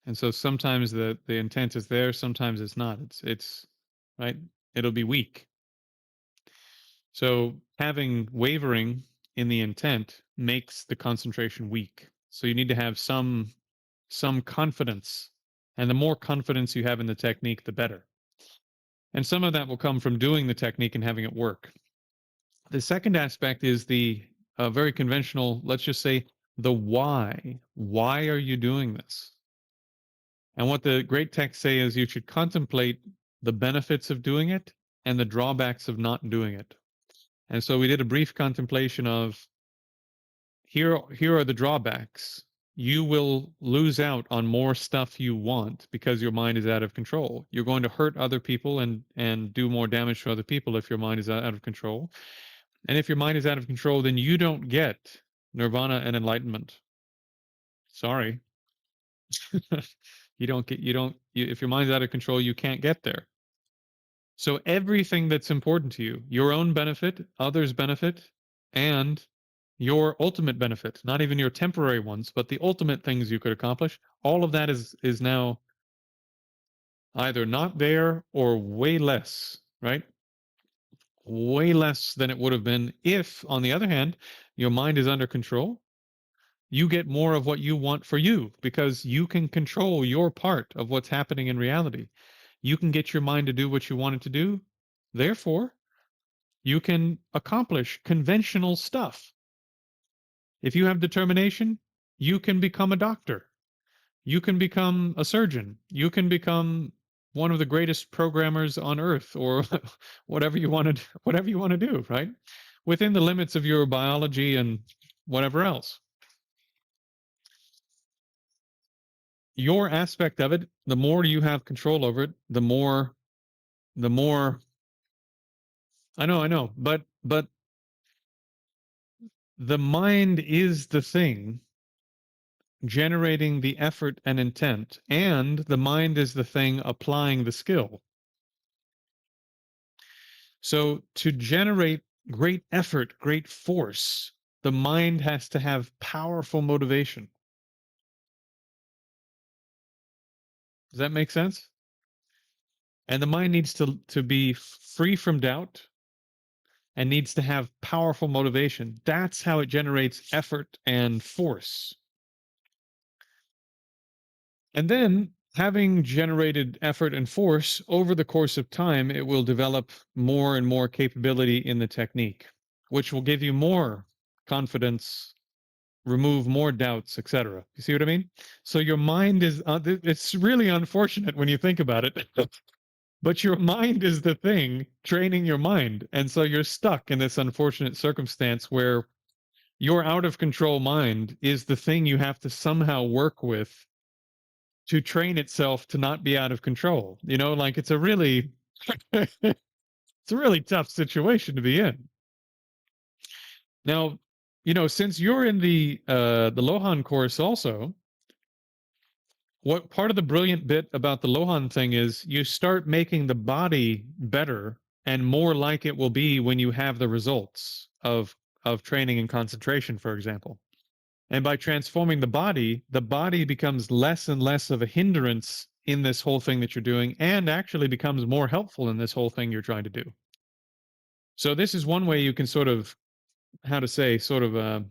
And so sometimes the intent is there, sometimes it's not. It's right. It'll be weak. So having wavering in the intent makes the concentration weak. So you need to have some confidence. And the more confidence you have in the technique, the better. And some of that will come from doing the technique and having it work. The second aspect is the very conventional, let's just say, the why. Why are you doing this? And what the great texts say is you should contemplate the benefits of doing it and the drawbacks of not doing it. And so we did a brief contemplation of here are the drawbacks. You will lose out on more stuff you want because your mind is out of control. You're going to hurt other people and do more damage to other people if your mind is out of control. And if your mind is out of control, then you don't get nirvana and enlightenment. Sorry. If your mind's out of control, you can't get there. So everything that's important to you, your own benefit, others' benefit, and your ultimate benefit, not even your temporary ones, but the ultimate things you could accomplish, all of that is now either not there or way less, right? Way less than it would have been if, on the other hand, your mind is under control. You get more of what you want for you because you can control your part of what's happening in reality. You can get your mind to do what you want it to do. Therefore, you can accomplish conventional stuff. If you have determination, you can become a doctor. You can become a surgeon. You can become one of the greatest programmers on earth or whatever you want to do, right? Within the limits of your biology and whatever else. Your aspect of it, the more you have control over it, the more I know, but the mind is the thing generating the effort and intent, and the mind is the thing applying the skill. So to generate great effort, great force, the mind has to have powerful motivation. Does that make sense? And the mind needs to be free from doubt and needs to have powerful motivation. That's how it generates effort and force. And then, having generated effort and force over the course of time, it will develop more and more capability in the technique, which will give you more confidence, remove more doubts, etc. You see what I mean? So your mind is, it's really unfortunate when you think about it, but your mind is the thing training your mind. And so you're stuck in this unfortunate circumstance where your out of control mind is the thing you have to somehow work with to train itself to not be out of control. You know, like it's a really it's a really tough situation to be in. Now, since you're in the Lohan course also, what part of the brilliant bit about the Lohan thing is you start making the body better and more like it will be when you have the results of training and concentration, for example. And by transforming the body becomes less and less of a hindrance in this whole thing that you're doing and actually becomes more helpful in this whole thing you're trying to do. So this is one way you can sort of, how to say, sort of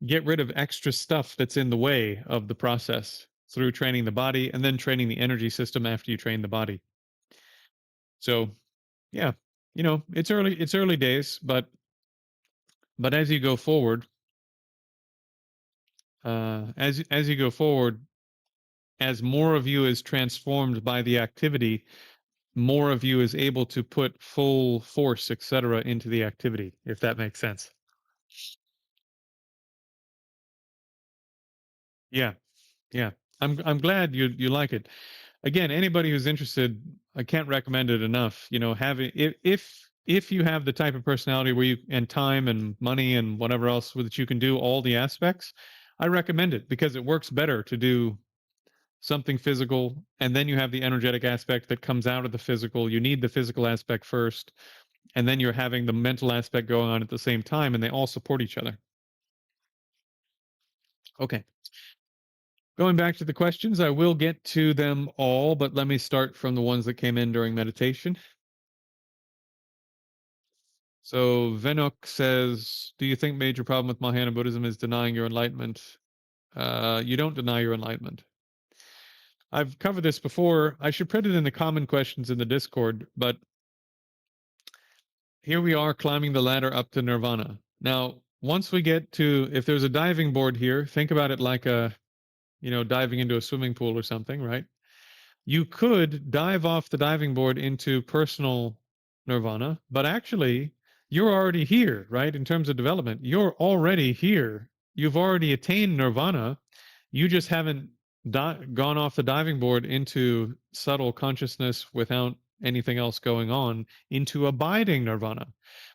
get rid of extra stuff that's in the way of the process through training the body and then training the energy system after you train the body. So yeah, it's early days, but as you go forward, as you go forward, as more of you is transformed by the activity, more of you is able to put full force, etc., into the activity, if that makes sense. Yeah, yeah. I'm glad you like it. Again, anybody who's interested, I can't recommend it enough. Having if you have the type of personality where you and time and money and whatever else that you can do all the aspects, I recommend it because it works better to do something physical and then you have the energetic aspect that comes out of the physical. You need the physical aspect first, and then you're having the mental aspect going on at the same time, and they all support each other. Okay. Going back to the questions, I will get to them all, but let me start from the ones that came in during meditation. So Venok says, "Do you think major problem with Mahayana Buddhism is denying your enlightenment?" You don't deny your enlightenment. I've covered this before. I should put it in the common questions in the Discord, but here we are climbing the ladder up to nirvana. Now, once we get to, if there's a diving board here, think about it like diving into a swimming pool or something, right? You could dive off the diving board into personal nirvana, but actually, you're already here, right? In terms of development, you're already here. You've already attained nirvana. You just haven't gone off the diving board into subtle consciousness without anything else going on into abiding nirvana.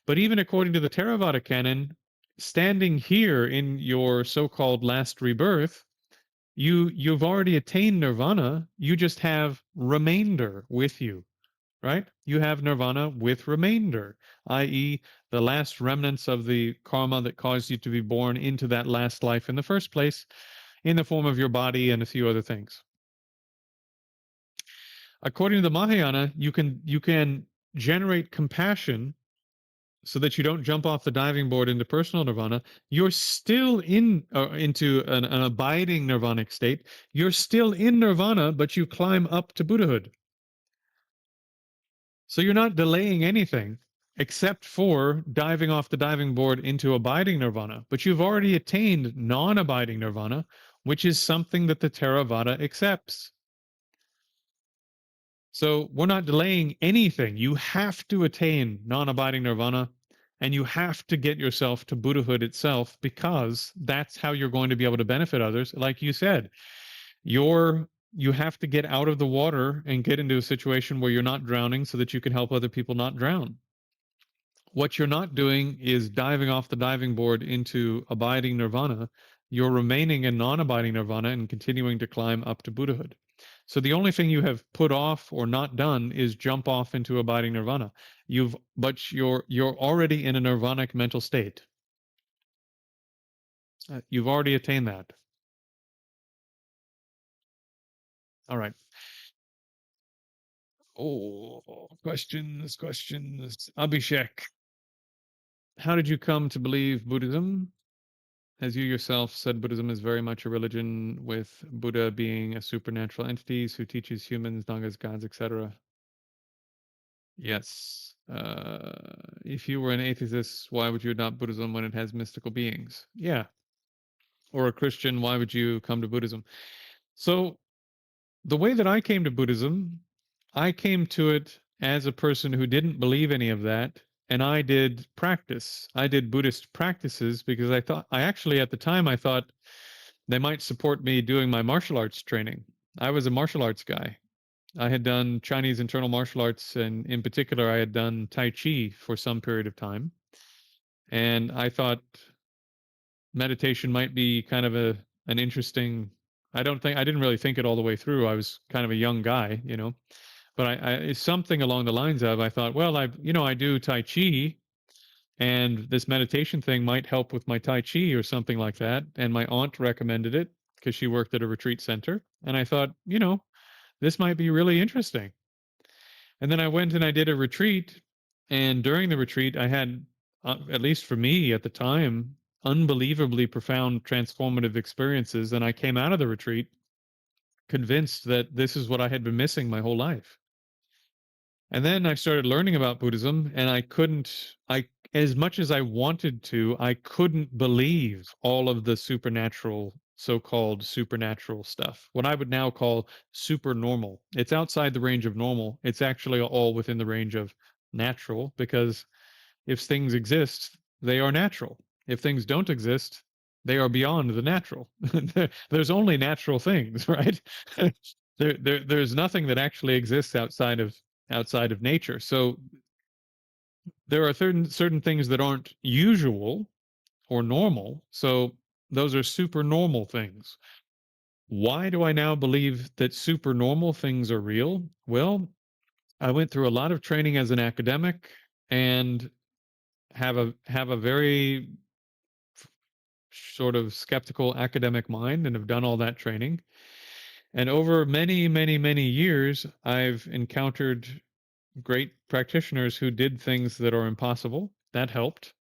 But even according to the Theravada canon, standing here in your so-called last rebirth, you've already attained nirvana. You just have remainder with you, right? You have nirvana with remainder, i.e., the last remnants of the karma that caused you to be born into that last life in the first place, in the form of your body and a few other things. According to the Mahayana, you can generate compassion so that you don't jump off the diving board into personal nirvana. You're still into an abiding nirvanic state. You're still in nirvana, but you climb up to Buddhahood. So you're not delaying anything except for diving off the diving board into abiding nirvana. But you've already attained non-abiding nirvana, which is something that the Theravada accepts. So we're not delaying anything. You have to attain non-abiding nirvana, and you have to get yourself to Buddhahood itself, because that's how you're going to be able to benefit others. Like you said, you have to get out of the water and get into a situation where you're not drowning so that you can help other people not drown. What you're not doing is diving off the diving board into abiding nirvana. You're remaining in non-abiding nirvana and continuing to climb up to Buddhahood. So the only thing you have put off or not done is jump off into abiding nirvana. But you're already in a nirvanic mental state. You've already attained that. All right. Oh, questions. Abhishek, how did you come to believe Buddhism? As you yourself said, Buddhism is very much a religion with Buddha being a supernatural entity who teaches humans, Nagas, gods, etc. Yes. If you were an atheist, why would you adopt Buddhism when it has mystical beings? Yeah. Or a Christian, why would you come to Buddhism? So, the way that I came to Buddhism, I came to it as a person who didn't believe any of that. And I did practice. I did Buddhist practices because I actually, at the time, I thought they might support me doing my martial arts training. I was a martial arts guy. I had done Chinese internal martial arts, and in particular, I had done Tai Chi for some period of time. And I thought meditation might be kind of an interesting. I didn't really think it all the way through. I was kind of a young guy. But it's something along the lines of, I thought, well, I do Tai Chi, and this meditation thing might help with my Tai Chi or something like that. And my aunt recommended it because she worked at a retreat center. And I thought, this might be really interesting. And then I went and I did a retreat, And during the retreat, I had, at least for me at the time, unbelievably profound transformative experiences. And I came out of the retreat convinced that this is what I had been missing my whole life. And then I started learning about Buddhism, and as much as I wanted to, I couldn't believe all of the supernatural, so called supernatural stuff, what I would now call super normal. It's outside the range of normal. It's actually all within the range of natural, because if things exist, they are natural. If things don't exist, they are beyond the natural. There's only natural things, right? There's nothing that actually exists outside of nature. So there are certain things that aren't usual or normal. So those are super normal things. Why do I now believe that super normal things are real? Well, I went through a lot of training as an academic and have a very sort of skeptical academic mind and have done all that training. And over many, many, many years, I've encountered great practitioners who did things that are impossible. That helped.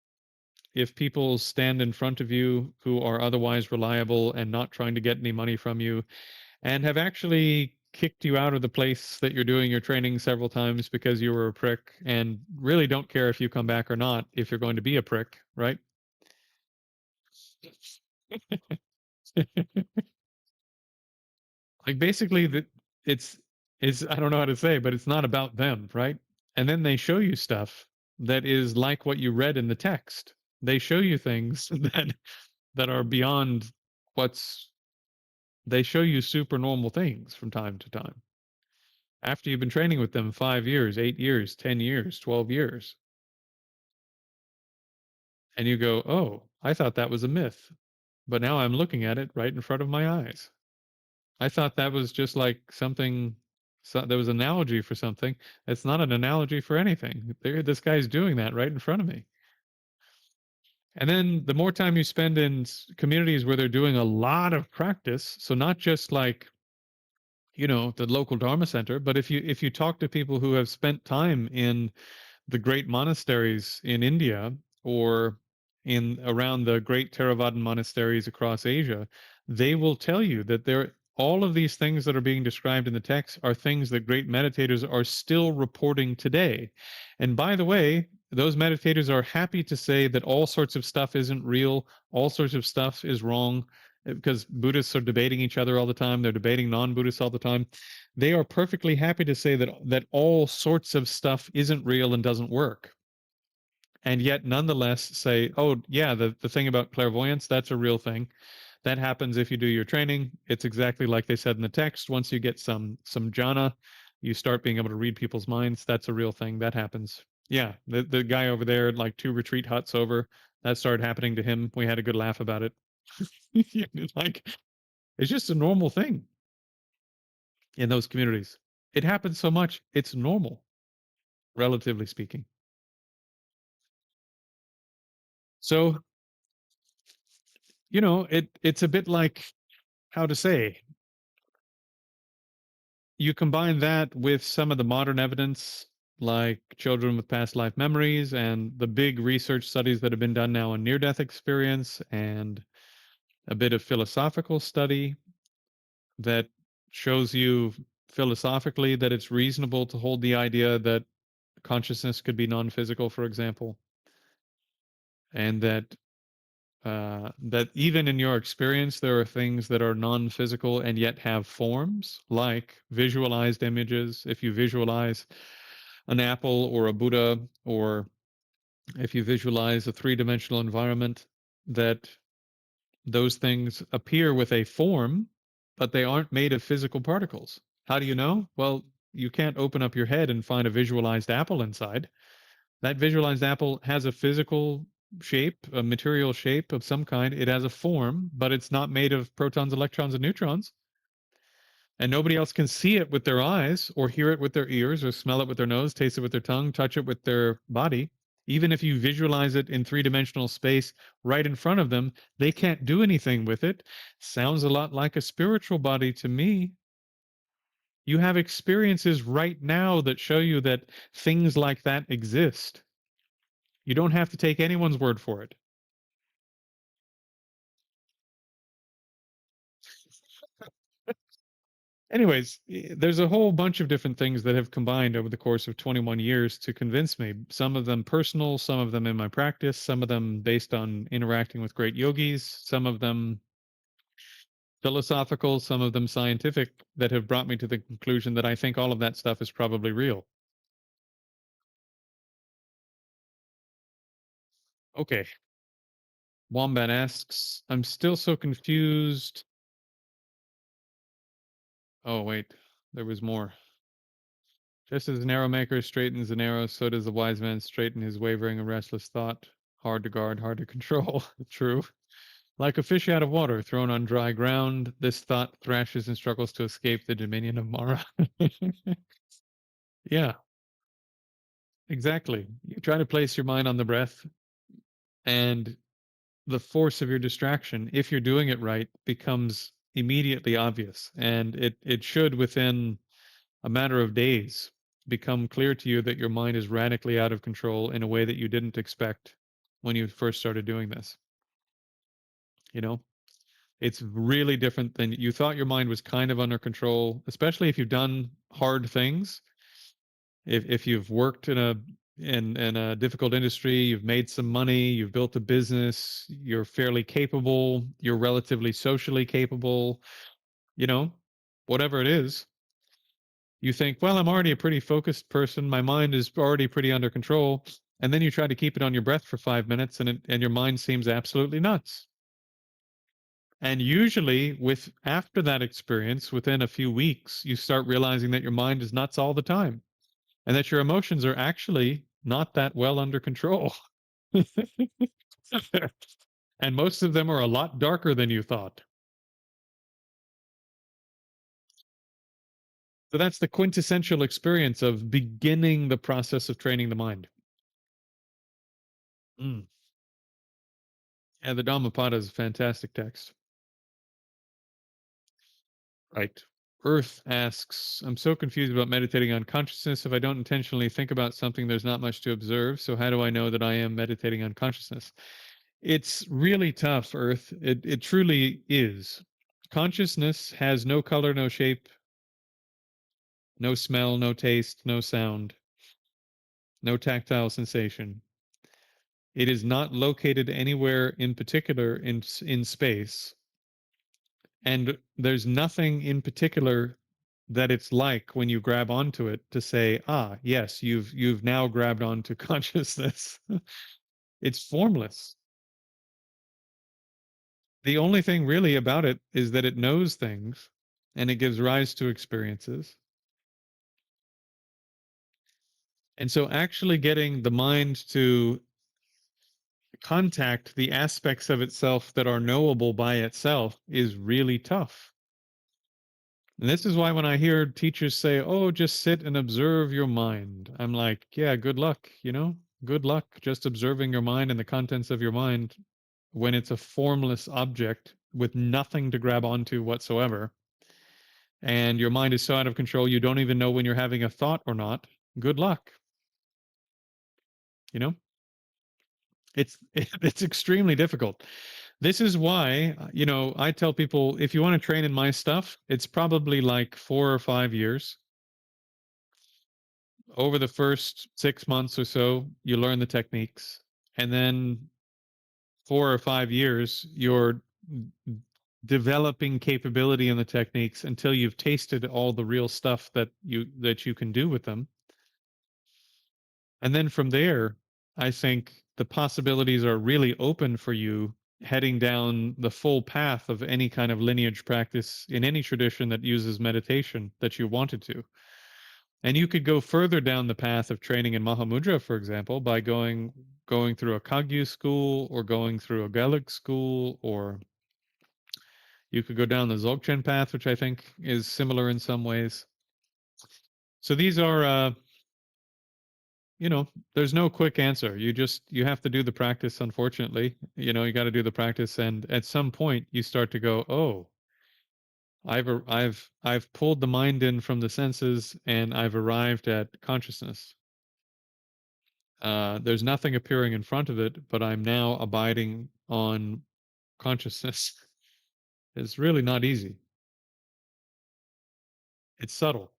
If people stand in front of you who are otherwise reliable and not trying to get any money from you and have actually kicked you out of the place that you're doing your training several times because you were a prick and really don't care if you come back or not if you're going to be a prick, right? Like basically that it's it's I don't know how to say, but it's not about them, right? And then they show you stuff that is like what you read in the text. They show you things that are beyond what's they show you super normal things from time to time. After you've been training with them 5 years, 8 years, 10 years, 12 years, and you go, "Oh, I thought that was a myth, but now I'm looking at it right in front of my eyes." I thought that was just like something. So there was an analogy for something. It's not an analogy for anything. This guy's doing that right in front of me. And then the more time you spend in communities where they're doing a lot of practice, so not just like the local Dharma center, but if you talk to people who have spent time in the great monasteries in India or in around the great Theravadan monasteries across Asia, they will tell you that all of these things that are being described in the text are things that great meditators are still reporting today. And by the way, those meditators are happy to say that all sorts of stuff isn't real, all sorts of stuff is wrong, because Buddhists are debating each other all the time, they're debating non-Buddhists all the time. They are perfectly happy to say that all sorts of stuff isn't real and doesn't work. And yet nonetheless say, oh yeah, the thing about clairvoyance, that's a real thing. That happens if you do your training. It's exactly like they said in the text. Once you get some jhana, you start being able to read people's minds. That's a real thing. That happens. Yeah, the guy over there, like 2 retreat huts over, that started happening to him. We had a good laugh about it. Like it's just a normal thing in those communities. It happens so much. It's normal, relatively speaking. So, it's a bit like how to say, you combine that with some of the modern evidence, like children with past life memories and the big research studies that have been done now on near death experience and a bit of philosophical study that shows you philosophically that it's reasonable to hold the idea that consciousness could be non-physical, for example, and that even in your experience there are things that are non-physical and yet have forms, like visualized images. If you visualize an apple or a Buddha, or if you visualize a three-dimensional environment, that those things appear with a form, but they aren't made of physical particles. How do you know? Well, you can't open up your head and find a visualized apple inside. That visualized apple has a physical shape, a material shape of some kind. It has a form, but it's not made of protons, electrons, and neutrons. And nobody else can see it with their eyes, or hear it with their ears, or smell it with their nose, taste it with their tongue, touch it with their body. Even if you visualize it in three-dimensional space right in front of them, they can't do anything with it. Sounds a lot like a spiritual body to me. You have experiences right now that show you that things like that exist. You don't have to take anyone's word for it. Anyways, there's a whole bunch of different things that have combined over the course of 21 years to convince me. Some of them personal, some of them in my practice, some of them based on interacting with great yogis, some of them philosophical, some of them scientific, that have brought me to the conclusion that I think all of that stuff is probably real. Okay. Wombat asks, I'm still so confused. Oh, wait, there was more. Just as an arrow maker straightens an arrow, so does the wise man straighten his wavering and restless thought. Hard to guard, hard to control. True. Like a fish out of water thrown on dry ground, this thought thrashes and struggles to escape the dominion of Mara. Yeah, exactly. You try to place your mind on the breath, and the force of your distraction, if you're doing it right, becomes immediately obvious. And it should, within a matter of days, become clear to you that your mind is radically out of control in a way that you didn't expect when you first started doing this. You know, it's really different than you thought your mind was kind of under control, especially if you've done hard things. If you've worked in a difficult industry, you've made some money, you've built a business, you're fairly capable, you're relatively socially capable, you know, whatever it is, you think, well, I'm already a pretty focused person. My mind is already pretty under control. And then you try to keep it on your breath for 5 minutes and your mind seems absolutely nuts. And usually with after that experience, within a few weeks, you start realizing that your mind is nuts all the time and that your emotions are actually not that well under control. And most of them are a lot darker than you thought. So that's the quintessential experience of beginning the process of training the mind. Mm. Yeah, the Dhammapada is a fantastic text. Right. Earth asks, I'm so confused about meditating on consciousness. If I don't intentionally think about something, there's not much to observe. So how do I know that I am meditating on consciousness? It's really tough, Earth. It truly is. Consciousness has no color, no shape, no smell, no taste, no sound, no tactile sensation. It is not located anywhere in particular in space, and there's nothing in particular that it's like when you grab onto it to say, ah, yes, you've now grabbed onto consciousness. It's formless. The only thing really about it is that it knows things and it gives rise to experiences. And so actually getting the mind to contact the aspects of itself that are knowable by itself is really tough. And this is why when I hear teachers say, oh, just sit and observe your mind, I'm like, yeah, good luck, you know? Good luck just observing your mind and the contents of your mind when it's a formless object with nothing to grab onto whatsoever. And your mind is so out of control, you don't even know when you're having a thought or not. Good luck, you know? It's extremely difficult. This is why, I tell people if you want to train in my stuff, it's probably like 4 or 5 years. Over the first 6 months or so, you learn the techniques. And then 4 or 5 years, you're developing capability in the techniques until you've tasted all the real stuff that you can do with them. And then from there, I think the possibilities are really open for you heading down the full path of any kind of lineage practice in any tradition that uses meditation that you wanted to. And you could go further down the path of training in Mahamudra, for example, by going through a Kagyu school or going through a Gaelic school, or you could go down the Dzogchen path, which I think is similar in some ways. So these are there's no quick answer. You have to do the practice, unfortunately. You got to do the practice, and at some point you start to go, oh, I've pulled the mind in from the senses, and I've arrived at consciousness. There's nothing appearing in front of it, but I'm now abiding on consciousness. It's really not easy. It's subtle.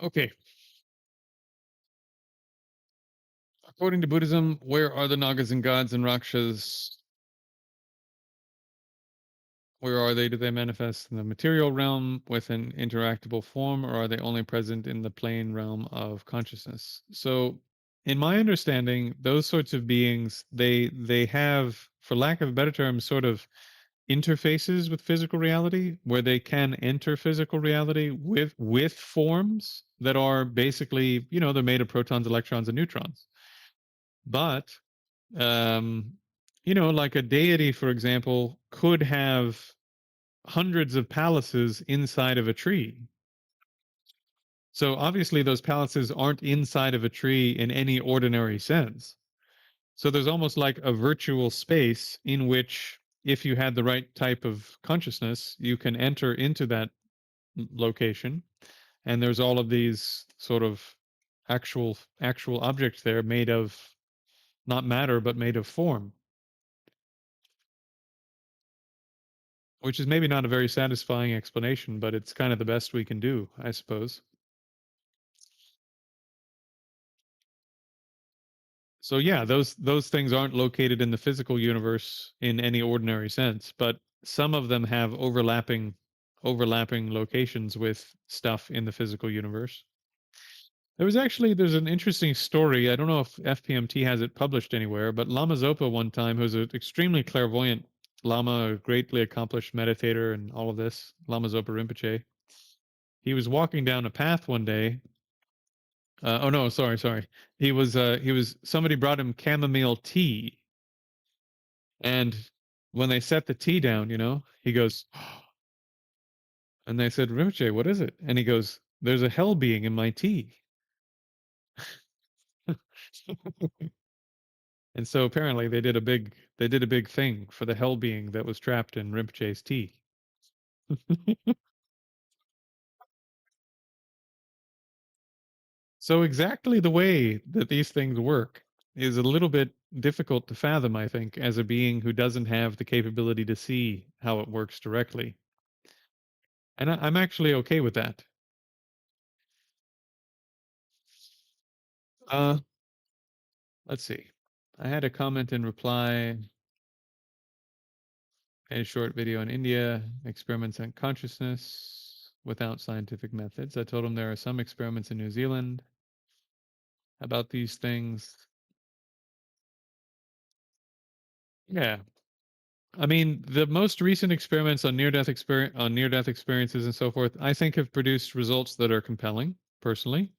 Okay. According to Buddhism, where are the Nagas and gods and Rakshas? Where are they? Do they manifest in the material realm with an interactable form, or are they only present in the plane realm of consciousness? So, in my understanding, those sorts of beings, they have, for lack of a better term, sort of interfaces with physical reality, where they can enter physical reality with forms that are basically, they're made of protons, electrons, and neutrons. But um, like a deity, for example, could have hundreds of palaces inside of a tree. So obviously, those palaces aren't inside of a tree in any ordinary sense. So there's almost like a virtual space in which, if you had the right type of consciousness, you can enter into that location. And there's all of these sort of actual objects there made of not matter, but made of form, which is maybe not a very satisfying explanation, but it's kind of the best we can do, I suppose. So yeah, those things aren't located in the physical universe in any ordinary sense, but some of them have overlapping locations with stuff in the physical universe. There's an interesting story. I don't know if FPMT has it published anywhere, but Lama Zopa one time, who's an extremely clairvoyant Lama, a greatly accomplished meditator, and all of this, Lama Zopa Rinpoche. He was walking down a path one day. Oh no, sorry. He was somebody brought him chamomile tea, and when they set the tea down, he goes, and they said, Rinpoche, what is it? And he goes, there's a hell being in my tea. And so apparently they did a big thing for the hell being that was trapped in Rinpoche's tea. So exactly the way that these things work is a little bit difficult to fathom, I think, as a being who doesn't have the capability to see how it works directly. And I'm actually okay with that. Uh, let's see. I had a comment in reply, a short video in India, experiments on consciousness without scientific methods. I told him there are some experiments in New Zealand about these things. Yeah. I mean, the most recent experiments on near-death experiences and so forth, I think have produced results that are compelling, personally.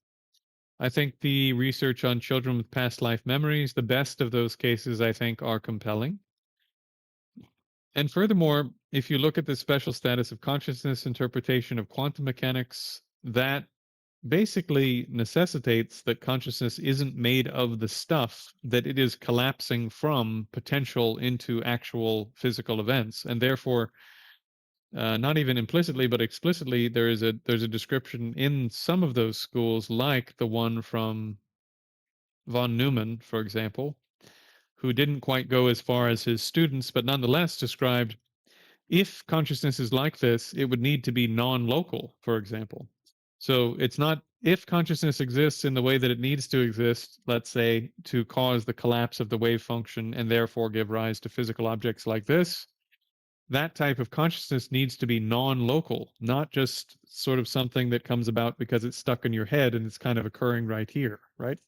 I think the research on children with past life memories, the best of those cases, I think, are compelling. And furthermore, if you look at the special status of consciousness interpretation of quantum mechanics, that basically necessitates that consciousness isn't made of the stuff that it is collapsing from potential into actual physical events. And therefore, not even implicitly but explicitly, there's a description in some of those schools, like the one from von Neumann, for example, who didn't quite go as far as his students, but nonetheless described, if consciousness is like this, it would need to be non-local, for example. So it's not, if consciousness exists in the way that it needs to exist, let's say, to cause the collapse of the wave function and therefore give rise to physical objects like this, that type of consciousness needs to be non-local, not just sort of something that comes about because it's stuck in your head and it's kind of occurring right here, right?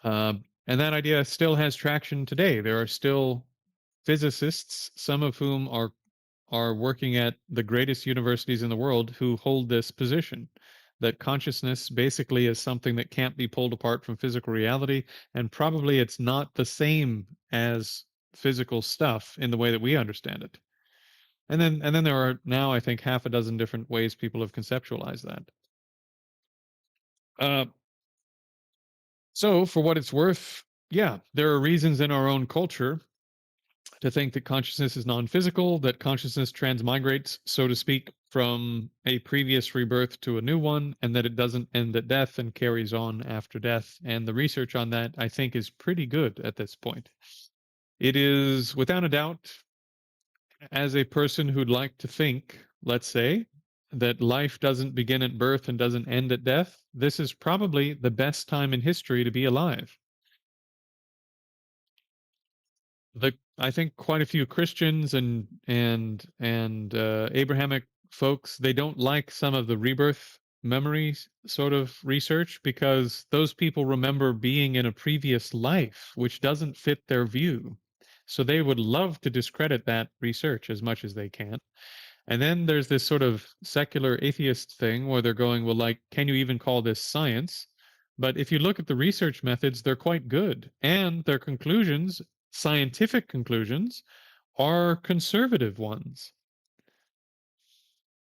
And that idea still has traction today. There are still physicists, some of whom are working at the greatest universities in the world, who hold this position that consciousness basically is something that can't be pulled apart from physical reality, and probably it's not the same as physical stuff in the way that we understand it. And then there are now, I think, half a dozen different ways people have conceptualized that. Uh, so for what it's worth, yeah, there are reasons in our own culture to think that consciousness is non-physical, that consciousness transmigrates, so to speak, from a previous rebirth to a new one, and that it doesn't end at death and carries on after death. And the research on that, I think, is pretty good at this point. It is, without a doubt, as a person who'd like to think, let's say, that life doesn't begin at birth and doesn't end at death, this is probably the best time in history to be alive. I think quite a few Christians and Abrahamic folks, they don't like some of the rebirth memories sort of research because those people remember being in a previous life which doesn't fit their view. So they would love to discredit that research as much as they can. And then there's this sort of secular atheist thing where they're going, well, like, can you even call this science? But if you look at the research methods, they're quite good. And their conclusions, scientific conclusions, are conservative ones.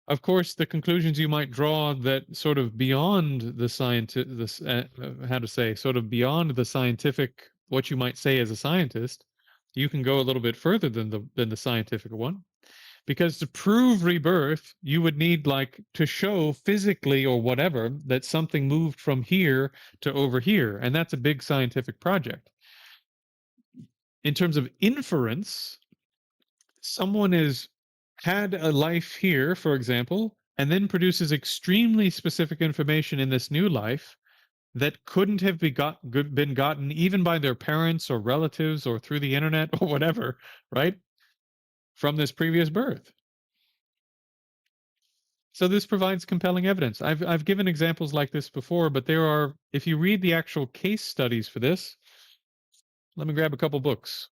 Of course, the conclusions you might draw that sort of beyond the scientific, this, how to say, sort of beyond the scientific, what you might say as a scientist, you can go a little bit further than the scientific one. Because to prove rebirth, you would need like to show physically or whatever that something moved from here to over here. And that's a big scientific project. In terms of inference, someone has had a life here, for example, and then produces extremely specific information in this new life that couldn't have been gotten even by their parents or relatives or through the internet or whatever, right? From this previous birth. So this provides compelling evidence. I've given examples like this before, but there are, if you read the actual case studies for this, let me grab a couple books.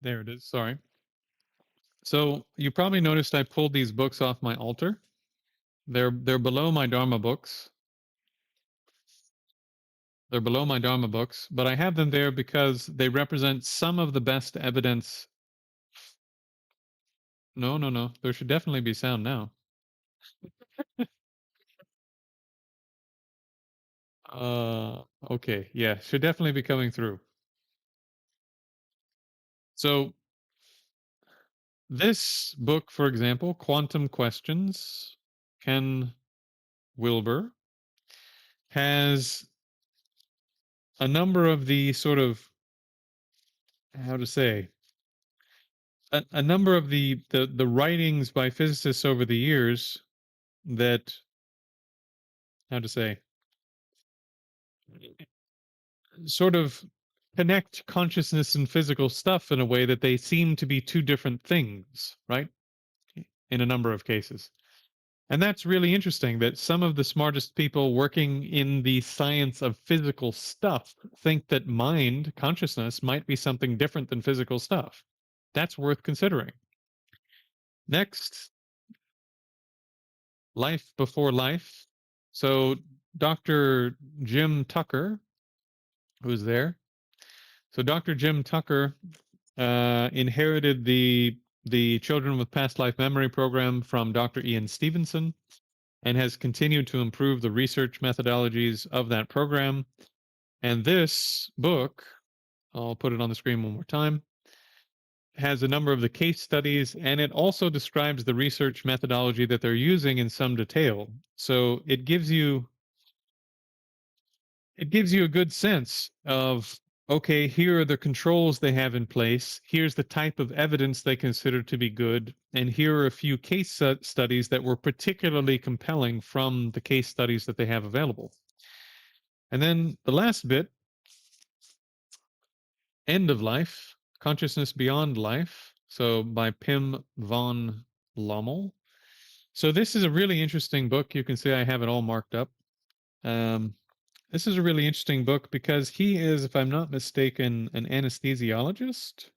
There it is. Sorry. So you probably noticed I pulled these books off my altar. They're below my Dharma books. They're below my Dharma books, but I have them there because they represent some of the best evidence. No, no, no. There should definitely be sound now. Okay. Yeah, should definitely be coming through. So this book, for example, Quantum Questions, Ken Wilber, has a number of the sort of, how to say, a number of the writings by physicists over the years that, how to say, sort of connect consciousness and physical stuff in a way that they seem to be two different things, right? In a number of cases. And that's really interesting that some of the smartest people working in the science of physical stuff think that mind, consciousness, might be something different than physical stuff. That's worth considering. Next, life before life. So Dr. Jim Tucker, who's there, So Dr. Jim Tucker inherited the Children with Past Life Memory program from Dr. Ian Stevenson and has continued to improve the research methodologies of that program. And this book, I'll put it on the screen one more time, has a number of the case studies, and it also describes the research methodology that they're using in some detail. So it gives you a good sense of, okay, here are the controls they have in place, here's the type of evidence they consider to be good, and here are a few case studies that were particularly compelling from the case studies that they have available. And then the last bit, End of Life, Consciousness Beyond Life, so by Pim von Lommel. So this is a really interesting book. You can see I have it all marked up. Um, This is a really interesting book because he is, if I'm not mistaken, an anesthesiologist.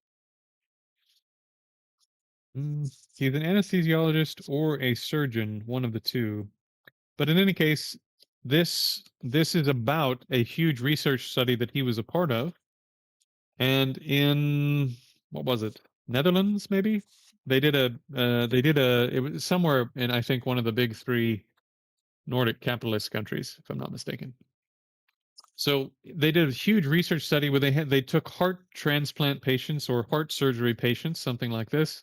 He's an anesthesiologist or a surgeon, one of the two. But in any case, this is about a huge research study that he was a part of, and in what was it, Netherlands maybe? It was somewhere in, I think, one of the big three Nordic capitalist countries, if I'm not mistaken. So they did a huge research study where they took heart transplant patients or heart surgery patients, something like this,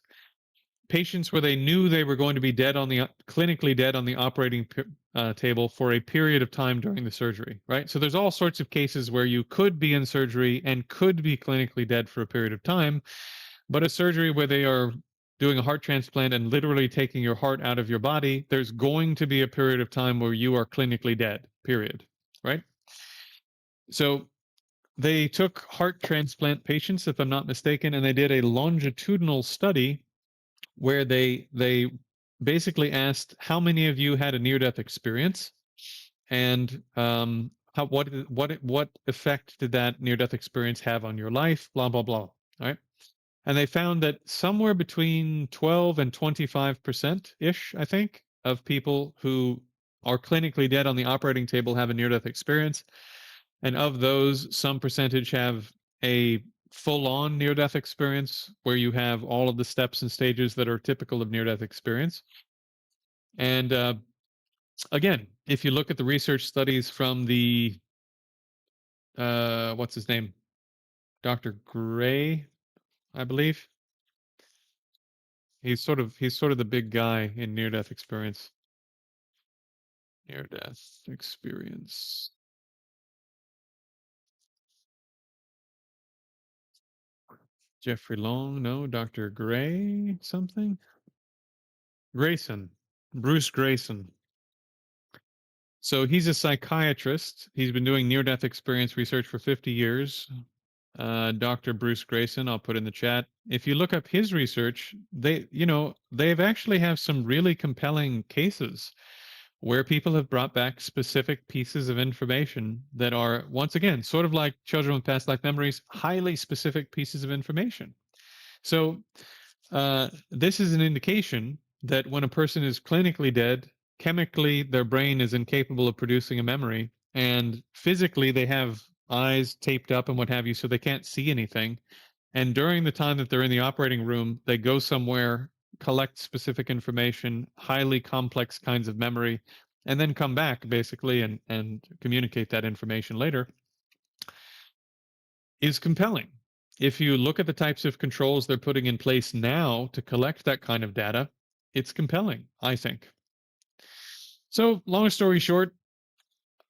patients where they knew they were going to be dead on the clinically dead on the operating table for a period of time during the surgery, right? So there's all sorts of cases where you could be in surgery and could be clinically dead for a period of time, but a surgery where they are doing a heart transplant and literally taking your heart out of your body, there's going to be a period of time where you are clinically dead, period, right? So they took heart transplant patients, if I'm not mistaken, and they did a longitudinal study where they basically asked how many of you had a near-death experience, and what effect did that near-death experience have on your life? Blah blah blah. All right, and they found that somewhere between 12 and 25% ish, I think, of people who are clinically dead on the operating table have a near-death experience. And of those, some percentage have a full-on near-death experience where you have all of the steps and stages that are typical of near-death experience. And again, if you look at the research studies from the what's his name, Dr. Gray, I believe, he's sort of the big guy in near-death experience. Near-death experience. Jeffrey Long, no, Dr. Gray, something. Grayson, Bruce Grayson. So he's a psychiatrist. He's been doing near-death experience research for 50 years. Dr. Bruce Grayson, I'll put in the chat. If you look up his research, they've actually have some really compelling cases where people have brought back specific pieces of information that are, once again, sort of like children with past life memories, highly specific pieces of information. So this is an indication that when a person is clinically dead, chemically their brain is incapable of producing a memory, and physically they have eyes taped up and what have you, so they can't see anything. And during the time that they're in the operating room, they go somewhere, collect specific information, highly complex kinds of memory, and then come back basically and communicate that information later, is compelling. If you look at the types of controls they're putting in place now to collect that kind of data, it's compelling, I think. So, long story short,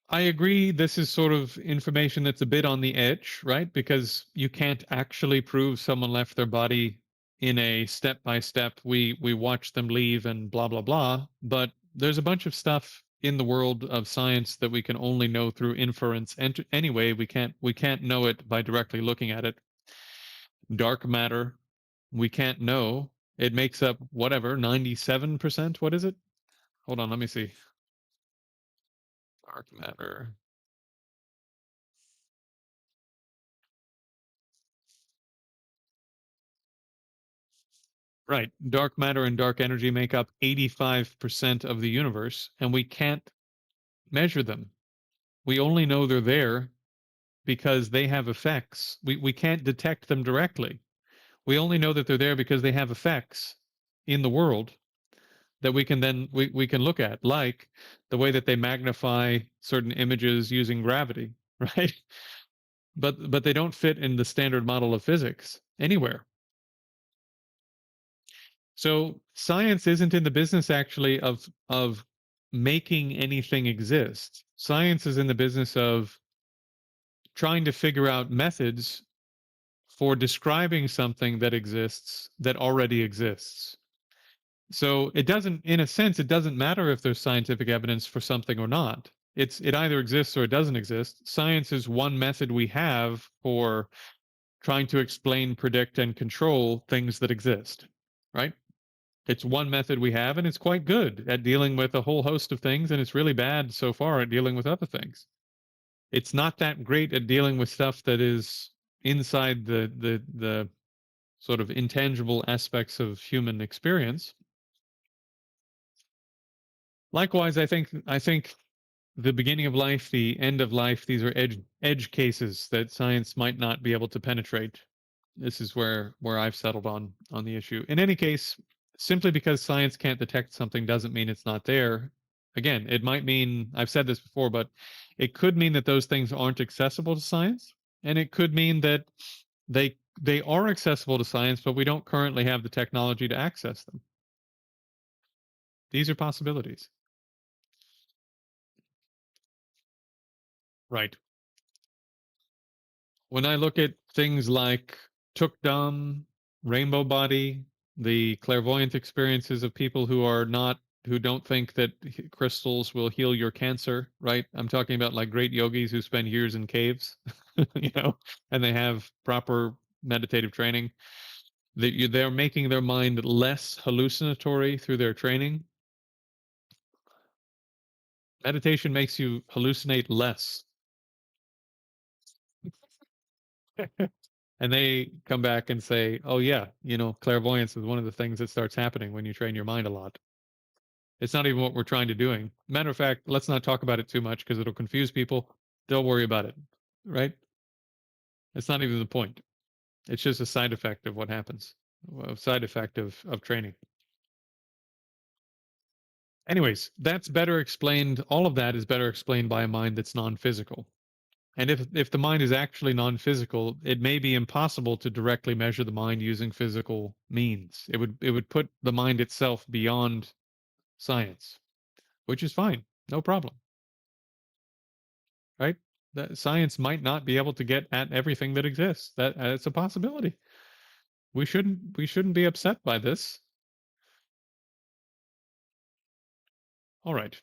I agree this is sort of information that's a bit on the edge, right? Because you can't actually prove someone left their body in a step by step, we watch them leave and blah blah blah, but there's a bunch of stuff in the world of science that we can only know through inference, and anyway we can't know it by directly looking at it. Dark matter, we can't know. It makes up whatever, 97%. What is it? Hold on, let me see. Dark matter. Right. Dark matter and dark energy make up 85% of the universe, and we can't measure them. We only know they're there because they have effects. We can't detect them directly. We only know that they're there because they have effects in the world that we can then we can look at, like the way that they magnify certain images using gravity, right? But they don't fit in the standard model of physics anywhere. So science isn't in the business actually of making anything exist. Science is in the business of trying to figure out methods for describing something that exists that already exists. So it doesn't, in a sense, it doesn't matter if there's scientific evidence for something or not. It either exists or it doesn't exist. Science is one method we have for trying to explain, predict, and control things that exist, right? It's one method we have, and it's quite good at dealing with a whole host of things, and it's really bad so far at dealing with other things. It's not that great at dealing with stuff that is inside the sort of intangible aspects of human experience. Likewise, I think the beginning of life, the end of life, these are edge cases that science might not be able to penetrate. This is where I've settled on the issue. In any case, simply because science can't detect something doesn't mean it's not there. Again, it might mean, I've said this before, but it could mean that those things aren't accessible to science, and it could mean that they are accessible to science, but we don't currently have the technology to access them. These are possibilities. Right. When I look at things like Tukdam, Rainbow Body, the clairvoyant experiences of people who don't think that crystals will heal your cancer, right? I'm talking about like great yogis who spend years in caves, you know, and they have proper meditative training. They're making their mind less hallucinatory through their training. Meditation makes you hallucinate less. And they come back and say, "Oh yeah, clairvoyance is one of the things that starts happening when you train your mind a lot." It's not even what we're trying to doing. Matter of fact, let's not talk about it too much because it'll confuse people. They'll worry about it, right? It's not even the point. It's just a side effect of what happens, a side effect of training. Anyways, that's better explained. All of that is better explained by a mind that's non-physical. And if the mind is actually non-physical, it may be impossible to directly measure the mind using physical means. It would put the mind itself beyond science, which is fine, no problem, right? That science might not be able to get at everything that exists. That's a possibility. We shouldn't be upset by this. All right.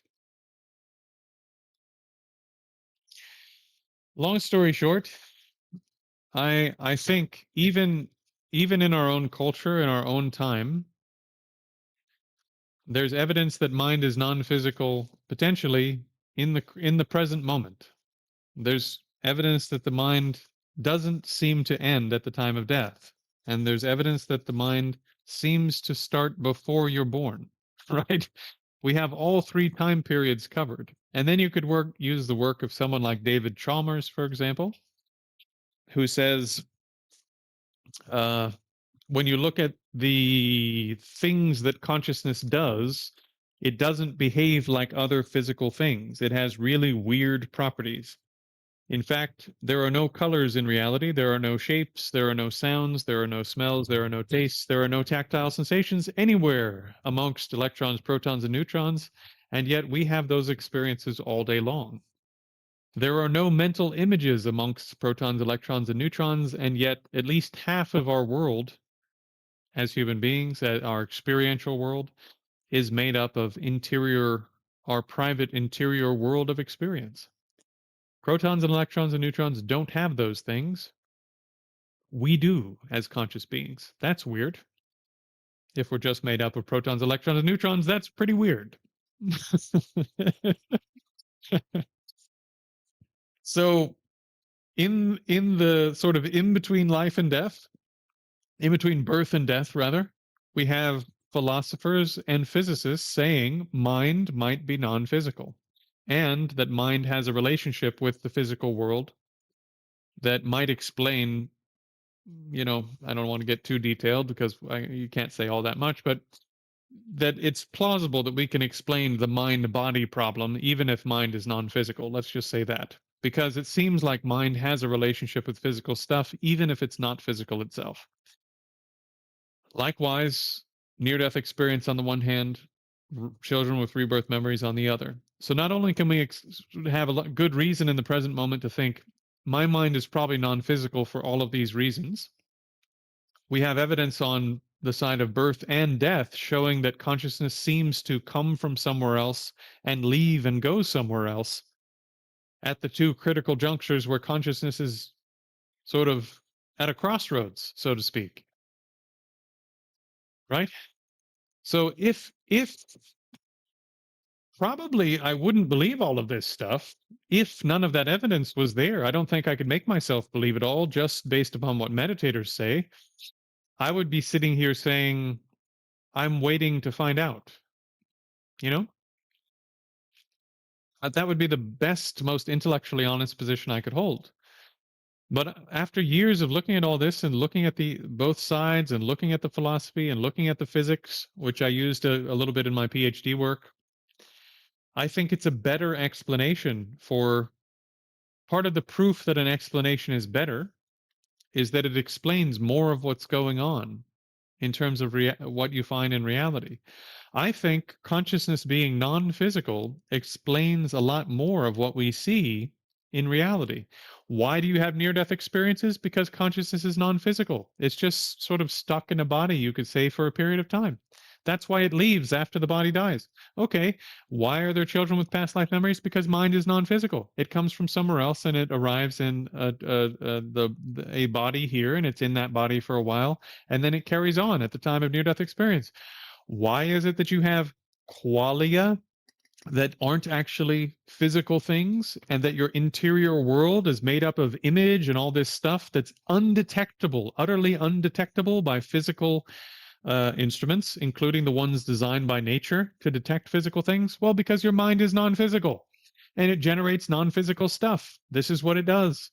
Long story short, I think even in our own culture, in our own time, there's evidence that mind is non-physical potentially in the present moment. There's evidence that the mind doesn't seem to end at the time of death, and there's evidence that the mind seems to start before you're born. Right? We have all three time periods covered. And then you could use the work of someone like David Chalmers, for example, who says uh, when you look at the things that consciousness does, it doesn't behave like other physical things. It has really weird properties. In fact, there are no colors in reality. There are no shapes. There are no sounds. There are no smells. There are no tastes. There are no tactile sensations anywhere amongst electrons, protons, and neutrons. And yet we have those experiences all day long. There are no mental images amongst protons, electrons, and neutrons. And yet at least half of our world as human beings, our experiential world, is made up of our private interior world of experience. Protons and electrons and neutrons don't have those things. We do as conscious beings. That's weird. If we're just made up of protons, electrons, and neutrons, that's pretty weird. So in the sort of in between life and death, in between birth and death rather, we have philosophers and physicists saying mind might be non-physical and that mind has a relationship with the physical world that might explain, I don't want to get too detailed because you can't say all that much, but that it's plausible that we can explain the mind body problem, even if mind is non physical. Let's just say that. Because it seems like mind has a relationship with physical stuff, even if it's not physical itself. Likewise, near death experience on the one hand, children with rebirth memories on the other. So not only can we have a good reason in the present moment to think, my mind is probably non physical for all of these reasons, we have evidence on the side of birth and death showing that consciousness seems to come from somewhere else and leave and go somewhere else at the two critical junctures where consciousness is sort of at a crossroads, so to speak. Right? So if probably I wouldn't believe all of this stuff if none of that evidence was there. I don't think I could make myself believe it all just based upon what meditators say. I would be sitting here saying, I'm waiting to find out. You know, that would be the best, most intellectually honest position I could hold. But after years of looking at all this and looking at the both sides and looking at the philosophy and looking at the physics, which I used a little bit in my PhD work, I think it's a better explanation for part of the proof that an explanation is better is that it explains more of what's going on in terms of what you find in reality. I think consciousness being non physical explains a lot more of what we see in reality. Why do you have near death experiences? Because consciousness is non physical. It's just sort of stuck in a body, you could say, for a period of time. That's why it leaves after the body dies. Okay, why are there children with past life memories? Because mind is non physical. It comes from somewhere else and it arrives in a body here and it's in that body for a while and then it carries on at the time of near death experience. Why is it that you have qualia that aren't actually physical things and that your interior world is made up of image and all this stuff that's undetectable, utterly undetectable by physical instruments, including the ones designed by nature to detect physical things? Well, because your mind is non physical and it generates non physical stuff. This is what it does.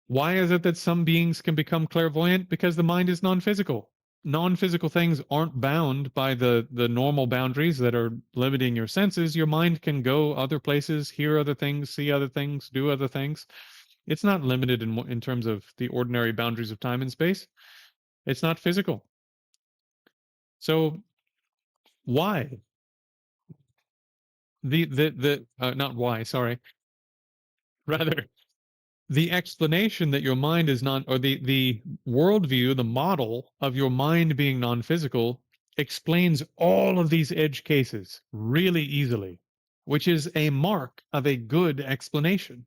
Why is it that some beings can become clairvoyant? Because the mind is non physical. Non physical things aren't bound by the normal boundaries that are limiting your senses. Your mind can go other places, hear other things, see other things, do other things. It's not limited in terms of the ordinary boundaries of time and space. It's not physical. So why the not why, sorry, rather the explanation that your mind is non, or the worldview, the model of your mind being non-physical explains all of these edge cases really easily, which is a mark of a good explanation.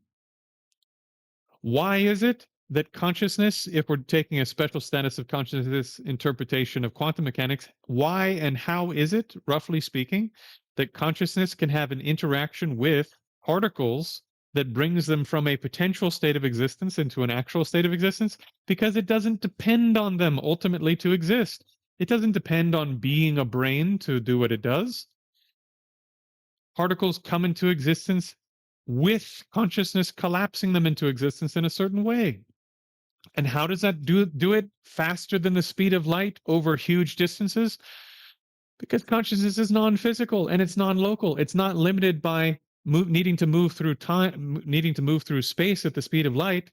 Why is it that consciousness, if we're taking a special status of consciousness interpretation of quantum mechanics, why and how is it, roughly speaking, that consciousness can have an interaction with particles that brings them from a potential state of existence into an actual state of existence? Because it doesn't depend on them ultimately to exist. It doesn't depend on being a brain to do what it does. Particles come into existence with consciousness collapsing them into existence in a certain way. And how does that do it faster than the speed of light over huge distances? Because consciousness is non-physical and it's non-local. It's not limited by needing to move through time, needing to move through space at the speed of light.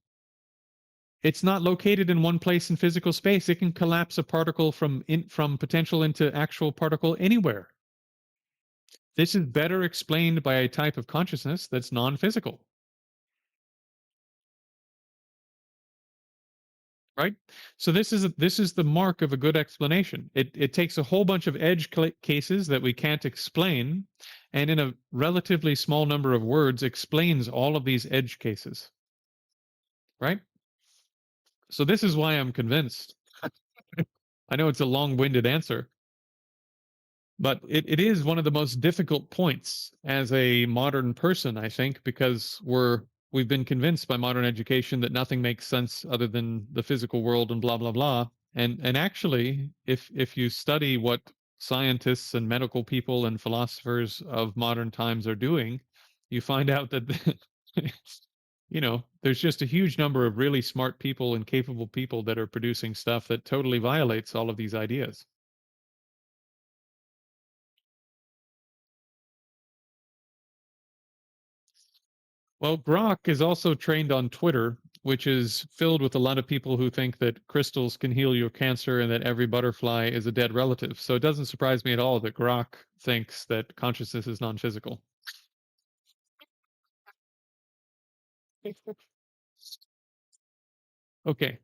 It's not located in one place in physical space. It can collapse a particle from potential into actual particle anywhere. This is better explained by a type of consciousness that's non-physical. Right? So this is the mark of a good explanation. It takes a whole bunch of edge cases that we can't explain, and in a relatively small number of words explains all of these edge cases. Right? So this is why I'm convinced. I know it's a long-winded answer, but it is one of the most difficult points as a modern person, I think, because we've been convinced by modern education that nothing makes sense other than the physical world and blah blah blah. And actually, if you study what scientists and medical people and philosophers of modern times are doing, you find out that there's just a huge number of really smart people and capable people that are producing stuff that totally violates all of these ideas. Well, Grok is also trained on Twitter, which is filled with a lot of people who think that crystals can heal your cancer and that every butterfly is a dead relative. So it doesn't surprise me at all that Grok thinks that consciousness is non-physical. Okay.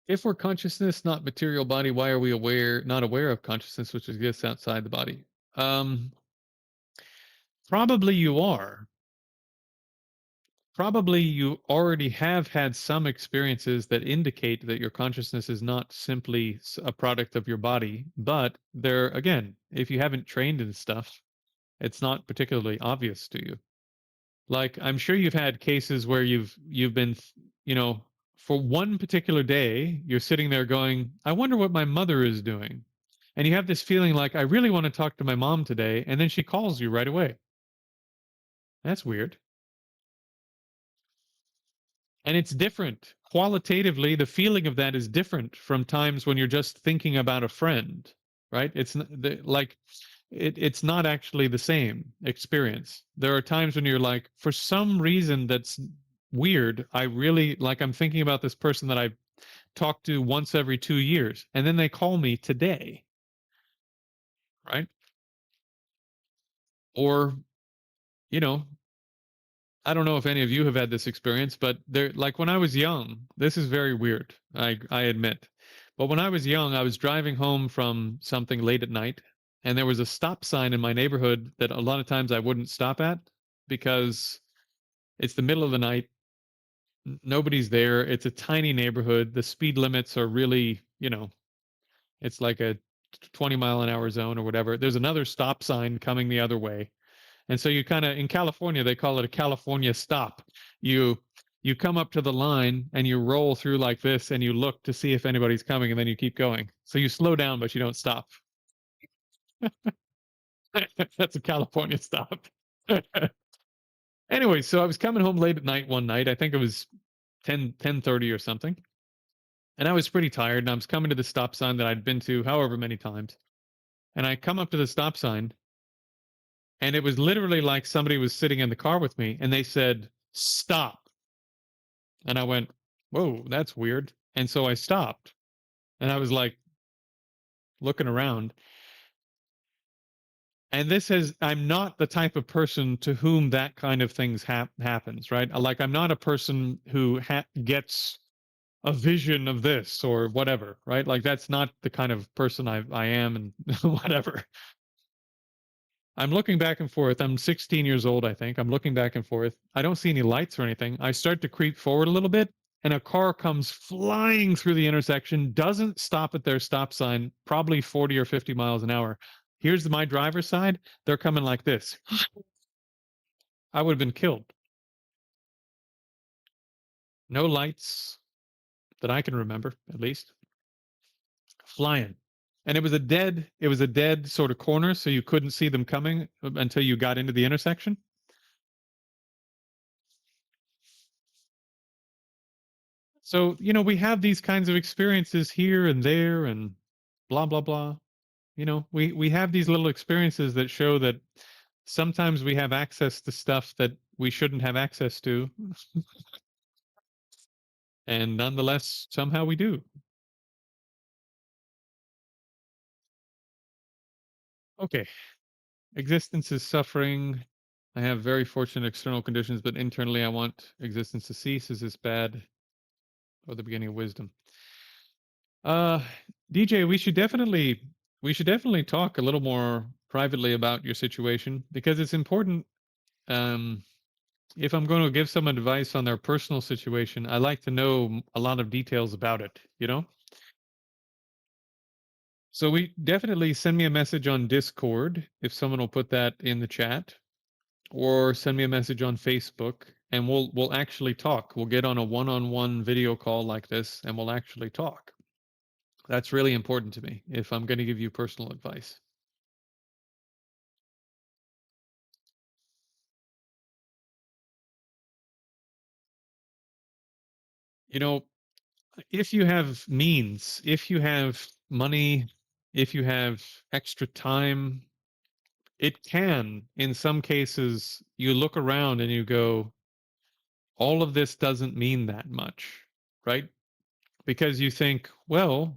If we're consciousness, not material body, why are we not aware of consciousness which exists outside the body? Um, Probably you are. Probably you already have had some experiences that indicate that your consciousness is not simply a product of your body, but there again, if you haven't trained in stuff, it's not particularly obvious to you. Like I'm sure you've had cases where you've been, for one particular day, you're sitting there going, "I wonder what my mother is doing." And you have this feeling like, "I really want to talk to my mom today," and then she calls you right away. That's weird. And it's different. Qualitatively, the feeling of that is different from times when you're just thinking about a friend, right? It's not actually the same experience. There are times when you're like, for some reason that's weird, I'm thinking about this person that I talk to once every 2 years, and then they call me today, right? Or, you know, I don't know if any of you have had this experience, but like when I was young, this is very weird. I admit. But when I was young, I was driving home from something late at night, and there was a stop sign in my neighborhood that a lot of times I wouldn't stop at because it's the middle of the night, nobody's there, it's a tiny neighborhood, the speed limits are really, it's like a 20 mile an hour zone or whatever. There's another stop sign coming the other way. And so you kind of in California they call it a California stop. You you come up to the line and you roll through like this and you look to see if anybody's coming and then you keep going. So you slow down but you don't stop. That's a California stop. Anyway, so I was coming home late at night one night. I think it was 10:30 or something. And I was pretty tired and I was coming to the stop sign that I'd been to however many times. And I come up to the stop sign and it was literally like somebody was sitting in the car with me and they said, "Stop." And I went, "Whoa, that's weird." And so I stopped and I was like looking around. And I'm not the type of person to whom that kind of things happens, right? Like I'm not a person who gets a vision of this or whatever, right? Like that's not the kind of person I am and whatever. I'm looking back and forth. I'm 16 years old, I think. I'm looking back and forth. I don't see any lights or anything. I start to creep forward a little bit, and a car comes flying through the intersection, doesn't stop at their stop sign, probably 40 or 50 miles an hour. Here's my driver's side. They're coming like this. I would have been killed. No lights that I can remember, at least. Flying. And it was a dead sort of corner, so you couldn't see them coming until you got into the intersection. So, we have these kinds of experiences here and there and blah blah blah. We have these little experiences that show that sometimes we have access to stuff that we shouldn't have access to, and nonetheless somehow we do. Okay. Existence is suffering. I have very fortunate external conditions, but internally I want existence to cease. Is this bad or the beginning of wisdom? Uh DJ, we should definitely talk a little more privately about your situation because it's important. um if I'm going to give someone advice on their personal situation, I like to know a lot of details about it. So we definitely send me a message on Discord if someone will put that in the chat, or send me a message on Facebook, and we'll actually talk. We'll get on a one-on-one video call like this, and we'll actually talk. That's really important to me if I'm going to give you personal advice. You know, if you have means, if you have money, if you have extra time, it can, in some cases, you look around and you go, all of this doesn't mean that much, right? Because you think, well,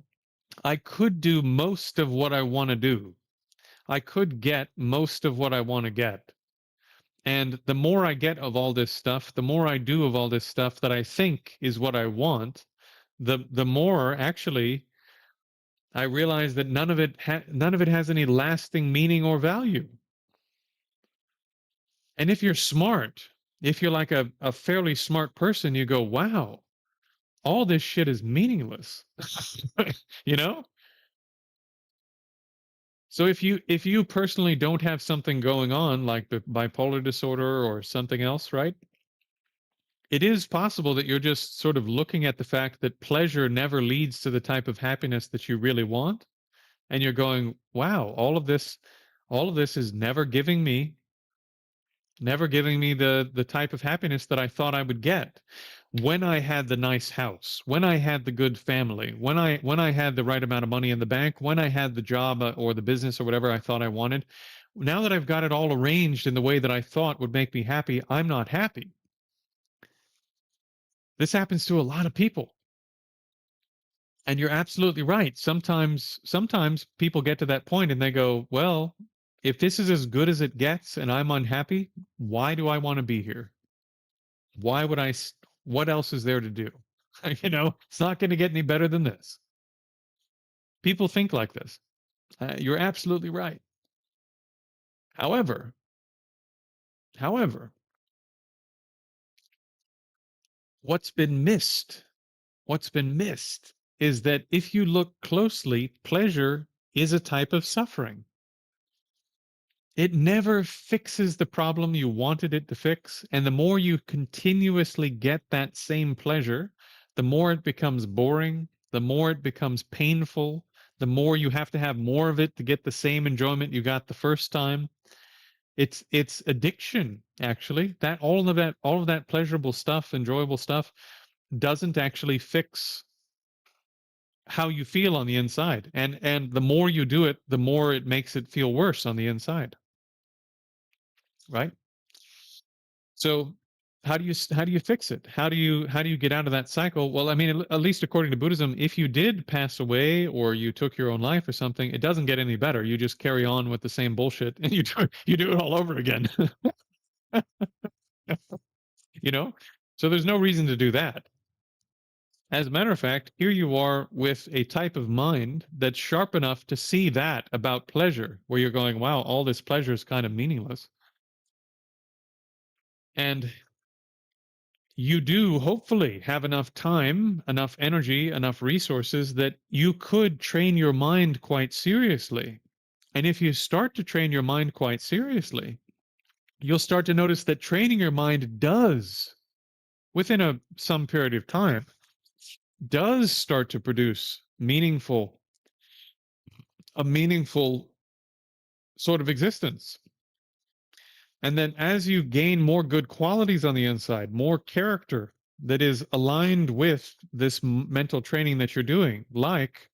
I could do most of what I want to do. I could get most of what I want to get. And the more I get of all this stuff, the more I do of all this stuff that I think is what I want, the more actually I realize that none of it has any lasting meaning or value. And if you're smart, if you're like a fairly smart person, you go, wow, all this shit is meaningless. you know? So if you personally don't have something going on like the bipolar disorder or something else, right? It is possible that you're just sort of looking at the fact that pleasure never leads to the type of happiness that you really want, and you're going, wow, all of this is never giving me the type of happiness that I thought I would get when I had the nice house, when I had the good family, when I had the right amount of money in the bank, when I had the job or the business or whatever I thought I wanted. Now that I've got it all arranged in the way that I thought would make me happy, I'm not happy. This happens to a lot of people. And you're absolutely right. Sometimes people get to that point and they go, well, if this is as good as it gets and I'm unhappy, why do I want to be here? Why would what else is there to do? It's not going to get any better than this. People think like this. You're absolutely right. However, however, what's been missed, what's been missed is that if you look closely, pleasure is a type of suffering. It never fixes the problem you wanted it to fix. And the more you continuously get that same pleasure, the more it becomes boring, the more it becomes painful, the more you have to have more of it to get the same enjoyment you got the first time. It's addiction, actually. That all of that pleasurable stuff, enjoyable stuff, doesn't actually fix how you feel on the inside. And the more you do it, the more it makes it feel worse on the inside, right? So how do you fix it? How do you get out of that cycle? Well, I mean, at least according to Buddhism, if you did pass away or you took your own life or something, it doesn't get any better. You just carry on with the same bullshit and you do it all over again. you know? So there's no reason to do that. As a matter of fact, here you are with a type of mind that's sharp enough to see that about pleasure, where you're going, wow, all this pleasure is kind of meaningless. And you do hopefully have enough time, enough energy, enough resources that you could train your mind quite seriously. And if you start to train your mind quite seriously, you'll start to notice that training your mind does, within some period of time, does start to produce a meaningful sort of existence. And then as you gain more good qualities on the inside, more character that is aligned with this mental training that you're doing, like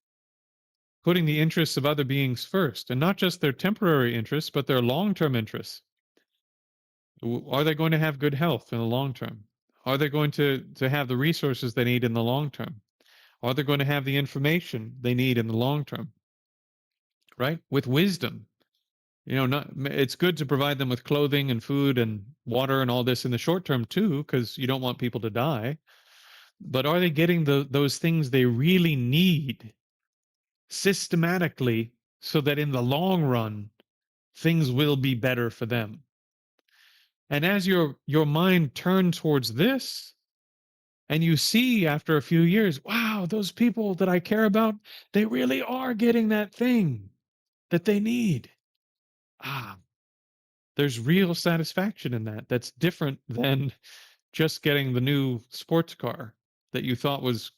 putting the interests of other beings first, and not just their temporary interests, but their long term interests. Are they going to have good health in the long term? Are they going to have the resources they need in the long term? Are they going to have the information they need in the long term? Right? With wisdom. It's good to provide them with clothing and food and water and all this in the short term too, because you don't want people to die. But are they getting those things they really need systematically so that in the long run things will be better for them? And as your mind turns towards this, and you see after a few years, wow, those people that I care about, they really are getting that thing that they need. Ah, there's real satisfaction in that. That's different than just getting the new sports car that you thought was,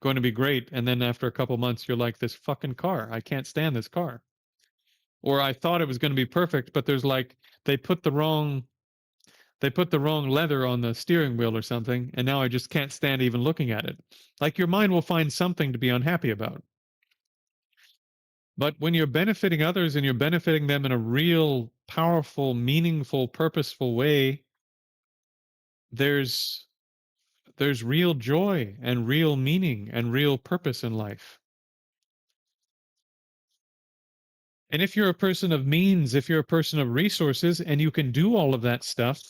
going to be great. And then after a couple months, you're like, this fucking car, I can't stand this car. Or I thought it was going to be perfect, but there's like, they put the wrong they put the wrong leather on the steering wheel or something, and now I just can't stand even looking at it. Like your mind will find something to be unhappy about. But when you're benefiting others and you're benefiting them in a real, powerful, meaningful, purposeful way, there's there's real joy and real meaning and real purpose in life. And if you're a person of means, if you're a person of resources and you can do all of that stuff,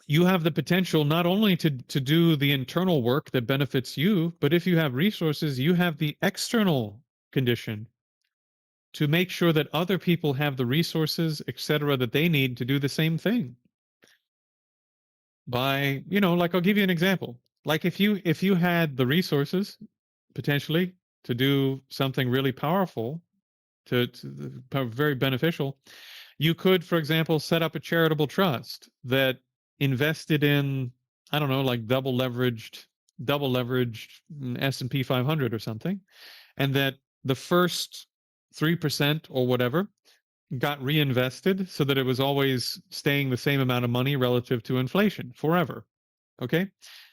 you have the potential not only to do the internal work that benefits you, but if you have resources, you have the external condition to make sure that other people have the resources, etc., that they need to do the same thing. By, like I'll give you an example. Like if you had the resources potentially to do something really powerful, to very beneficial, you could, for example, set up a charitable trust that invested in, I don't know, like double leveraged S&P 500 or something, and that the first 3% or whatever got reinvested so that it was always staying the same amount of money relative to inflation forever. Okay?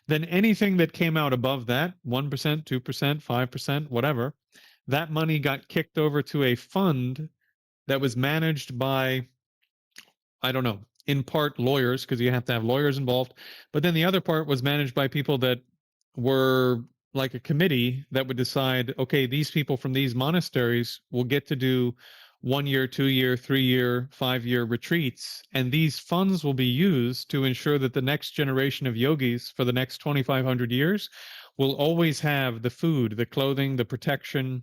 Then anything that came out above that, 1%, 2%, 5%, whatever, that money got kicked over to a fund that was managed by, I don't know, in part lawyers, because you have to have lawyers involved. But then the other part was managed by people that were like a committee that would decide, okay, these people from these monasteries will get to do 1 year, 2 year, 3 year, 5 year retreats. And these funds will be used to ensure that the next generation of yogis for the next 2,500 years will always have the food, the clothing, the protection,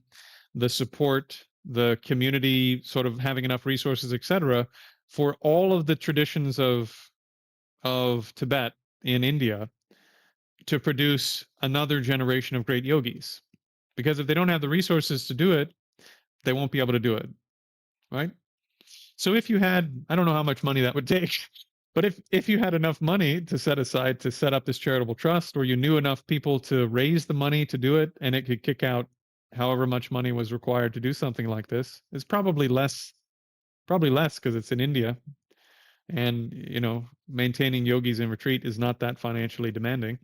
the support, the community sort of having enough resources, etc., for all of the traditions of Tibet in India to produce another generation of great yogis. Because if they don't have the resources to do it, they won't be able to do it, right? So if you had, I don't know how much money that would take, but if you had enough money to set aside to set up this charitable trust, or you knew enough people to raise the money to do it, and it could kick out however much money was required to do something like this, it's probably less because it's in India, and maintaining yogis in retreat is not that financially demanding.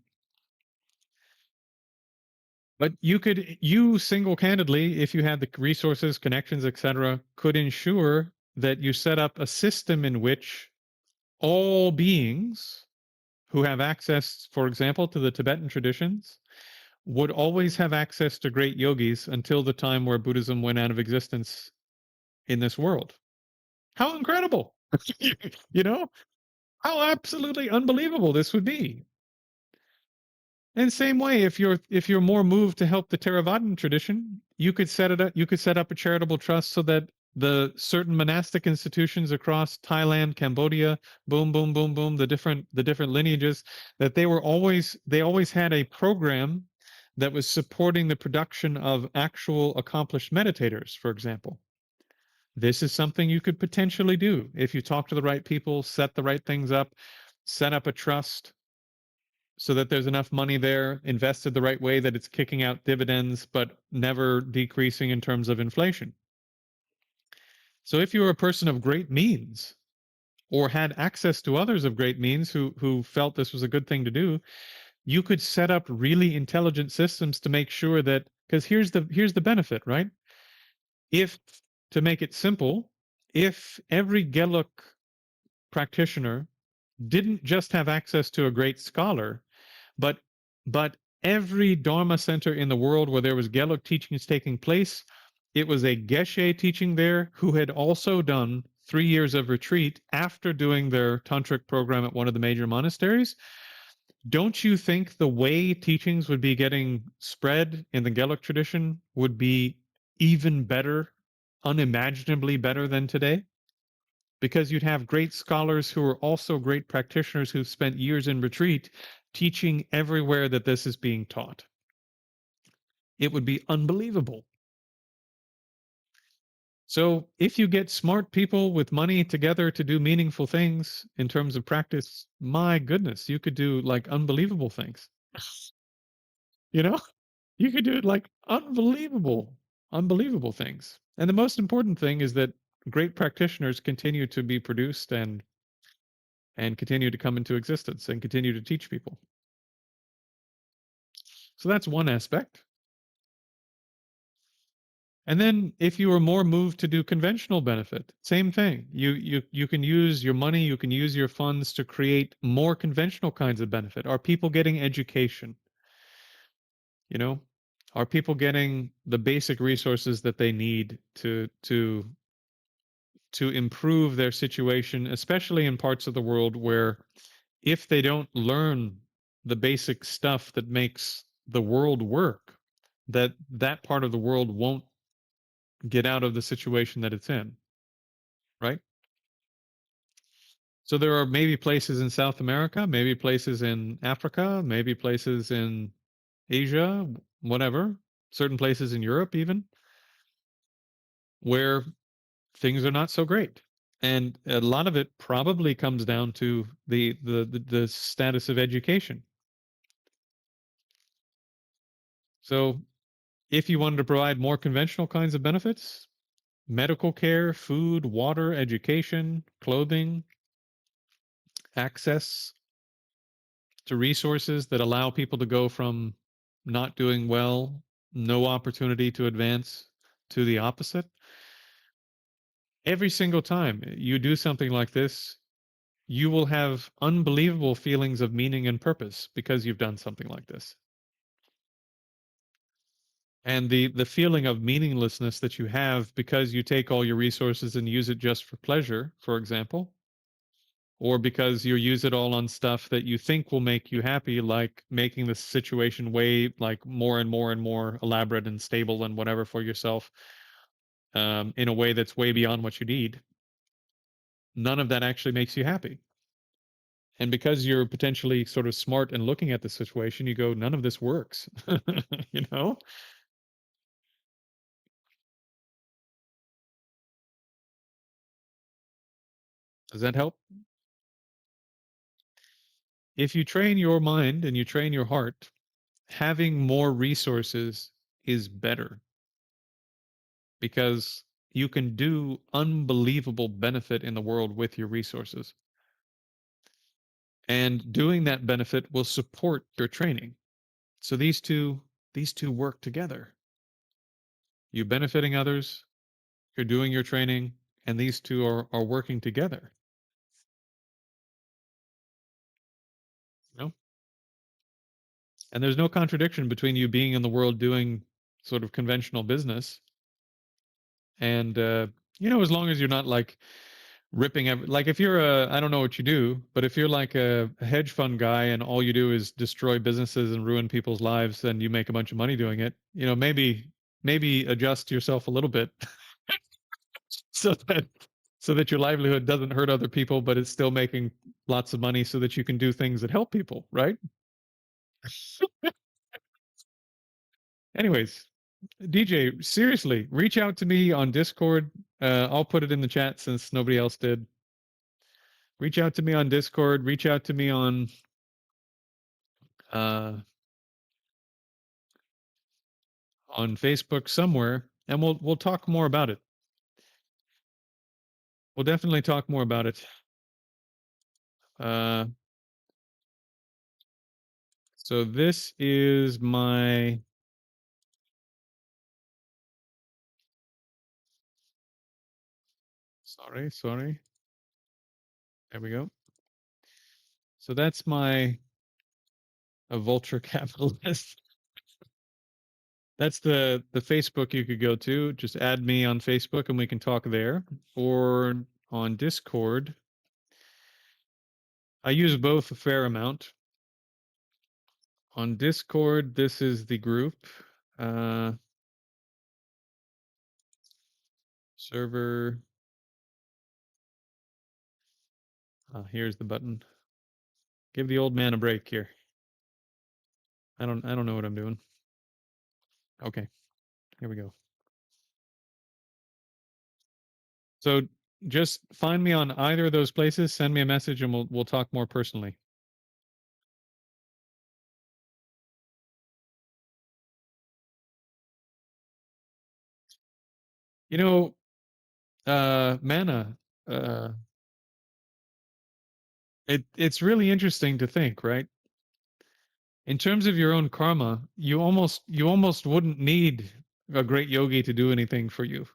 But you single-handedly, if you had the resources, connections, etc., could ensure that you set up a system in which all beings who have access, for example, to the Tibetan traditions, would always have access to great yogis until the time where Buddhism went out of existence in this world. How incredible! you know, how absolutely unbelievable this would be. And same way, if you're more moved to help the Theravadan tradition, you could set it up. You could set up a charitable trust so that the certain monastic institutions across Thailand, Cambodia, boom, boom, boom, boom, the different lineages, that they always had a program that was supporting the production of actual accomplished meditators, for example. This is something you could potentially do if you talk to the right people, set the right things up, set up a trust so that there's enough money there invested the right way that it's kicking out dividends but never decreasing in terms of inflation. So if you were a person of great means or had access to others of great means who felt this was a good thing to do, you could set up really intelligent systems to make sure that, because here's the benefit, right? If, to make it simple, if every Geluk practitioner didn't just have access to a great scholar, but but every Dharma center in the world where there was Gelug teachings taking place, it was a Geshe teaching there who had also done 3 years of retreat after doing their tantric program at one of the major monasteries. Don't you think the way teachings would be getting spread in the Gelug tradition would be even better, unimaginably better than today? Because you'd have great scholars who are also great practitioners who've spent years in retreat teaching everywhere that this is being taught. It would be unbelievable. So if you get smart people with money together to do meaningful things in terms of practice, my goodness, you could do like unbelievable things. You know, you could do it like unbelievable things. And the most important thing is that great practitioners continue to be produced, and and continue to come into existence and continue to teach people. So that's one aspect. And then if you are more moved to do conventional benefit, same thing. You can use your money, you can use your funds to create more conventional kinds of benefit. Are people getting education? You know, are people getting the basic resources that they need to improve their situation, especially in parts of the world where if they don't learn the basic stuff that makes the world work, that part of the world won't get out of the situation that it's in, right? So there are maybe places in South America, maybe places in Africa, maybe places in Asia, whatever, certain places in Europe even, where things are not so great. And a lot of it probably comes down to the status of education. So if you wanted to provide more conventional kinds of benefits, medical care, food, water, education, clothing, access to resources that allow people to go from not doing well, no opportunity to advance, to the opposite. Every single time you do something like this, you will have unbelievable feelings of meaning and purpose because you've done something like this. And the feeling of meaninglessness that you have because you take all your resources and use it just for pleasure, for example, or because you use it all on stuff that you think will make you happy, like making the situation way like more and more and more elaborate and stable and whatever for yourself, in a way that's way beyond what you need. None of that actually makes you happy. And because you're potentially sort of smart and looking at the situation, you go, none of this works. You know? Does that help? If you train your mind and you train your heart, having more resources is better because you can do unbelievable benefit in the world with your resources. And doing that benefit will support your training. So these two work together. You benefiting others, you're doing your training, and these two are working together. You know? And there's no contradiction between you being in the world doing sort of conventional business and as long as you're not like like if you're I don't know what you do, but if you're like a hedge fund guy and all you do is destroy businesses and ruin people's lives and you make a bunch of money doing it, maybe adjust yourself a little bit so that your livelihood doesn't hurt other people, but it's still making lots of money so that you can do things that help people, right? Anyways, DJ, seriously, reach out to me on Discord. I'll put it in the chat since nobody else did. Reach out to me on Discord. Reach out to me uh, on Facebook somewhere, and we'll talk more about it. We'll definitely talk more about it. Uh, so this is my sorry. There we go. So that's my a vulture capitalist. That's the Facebook you could go to. Just add me on Facebook and we can talk there, or on Discord. I use both a fair amount. On Discord, this is the group. Uh, Server. Here's the button. Give the old man a break here. I don't know what I'm doing. Okay, here we go. So just find me on either of those places, send me a message and we'll talk more personally. You know, Mana, uh It's really interesting to think, right? In terms of your own karma, you almost wouldn't need a great yogi to do anything for you.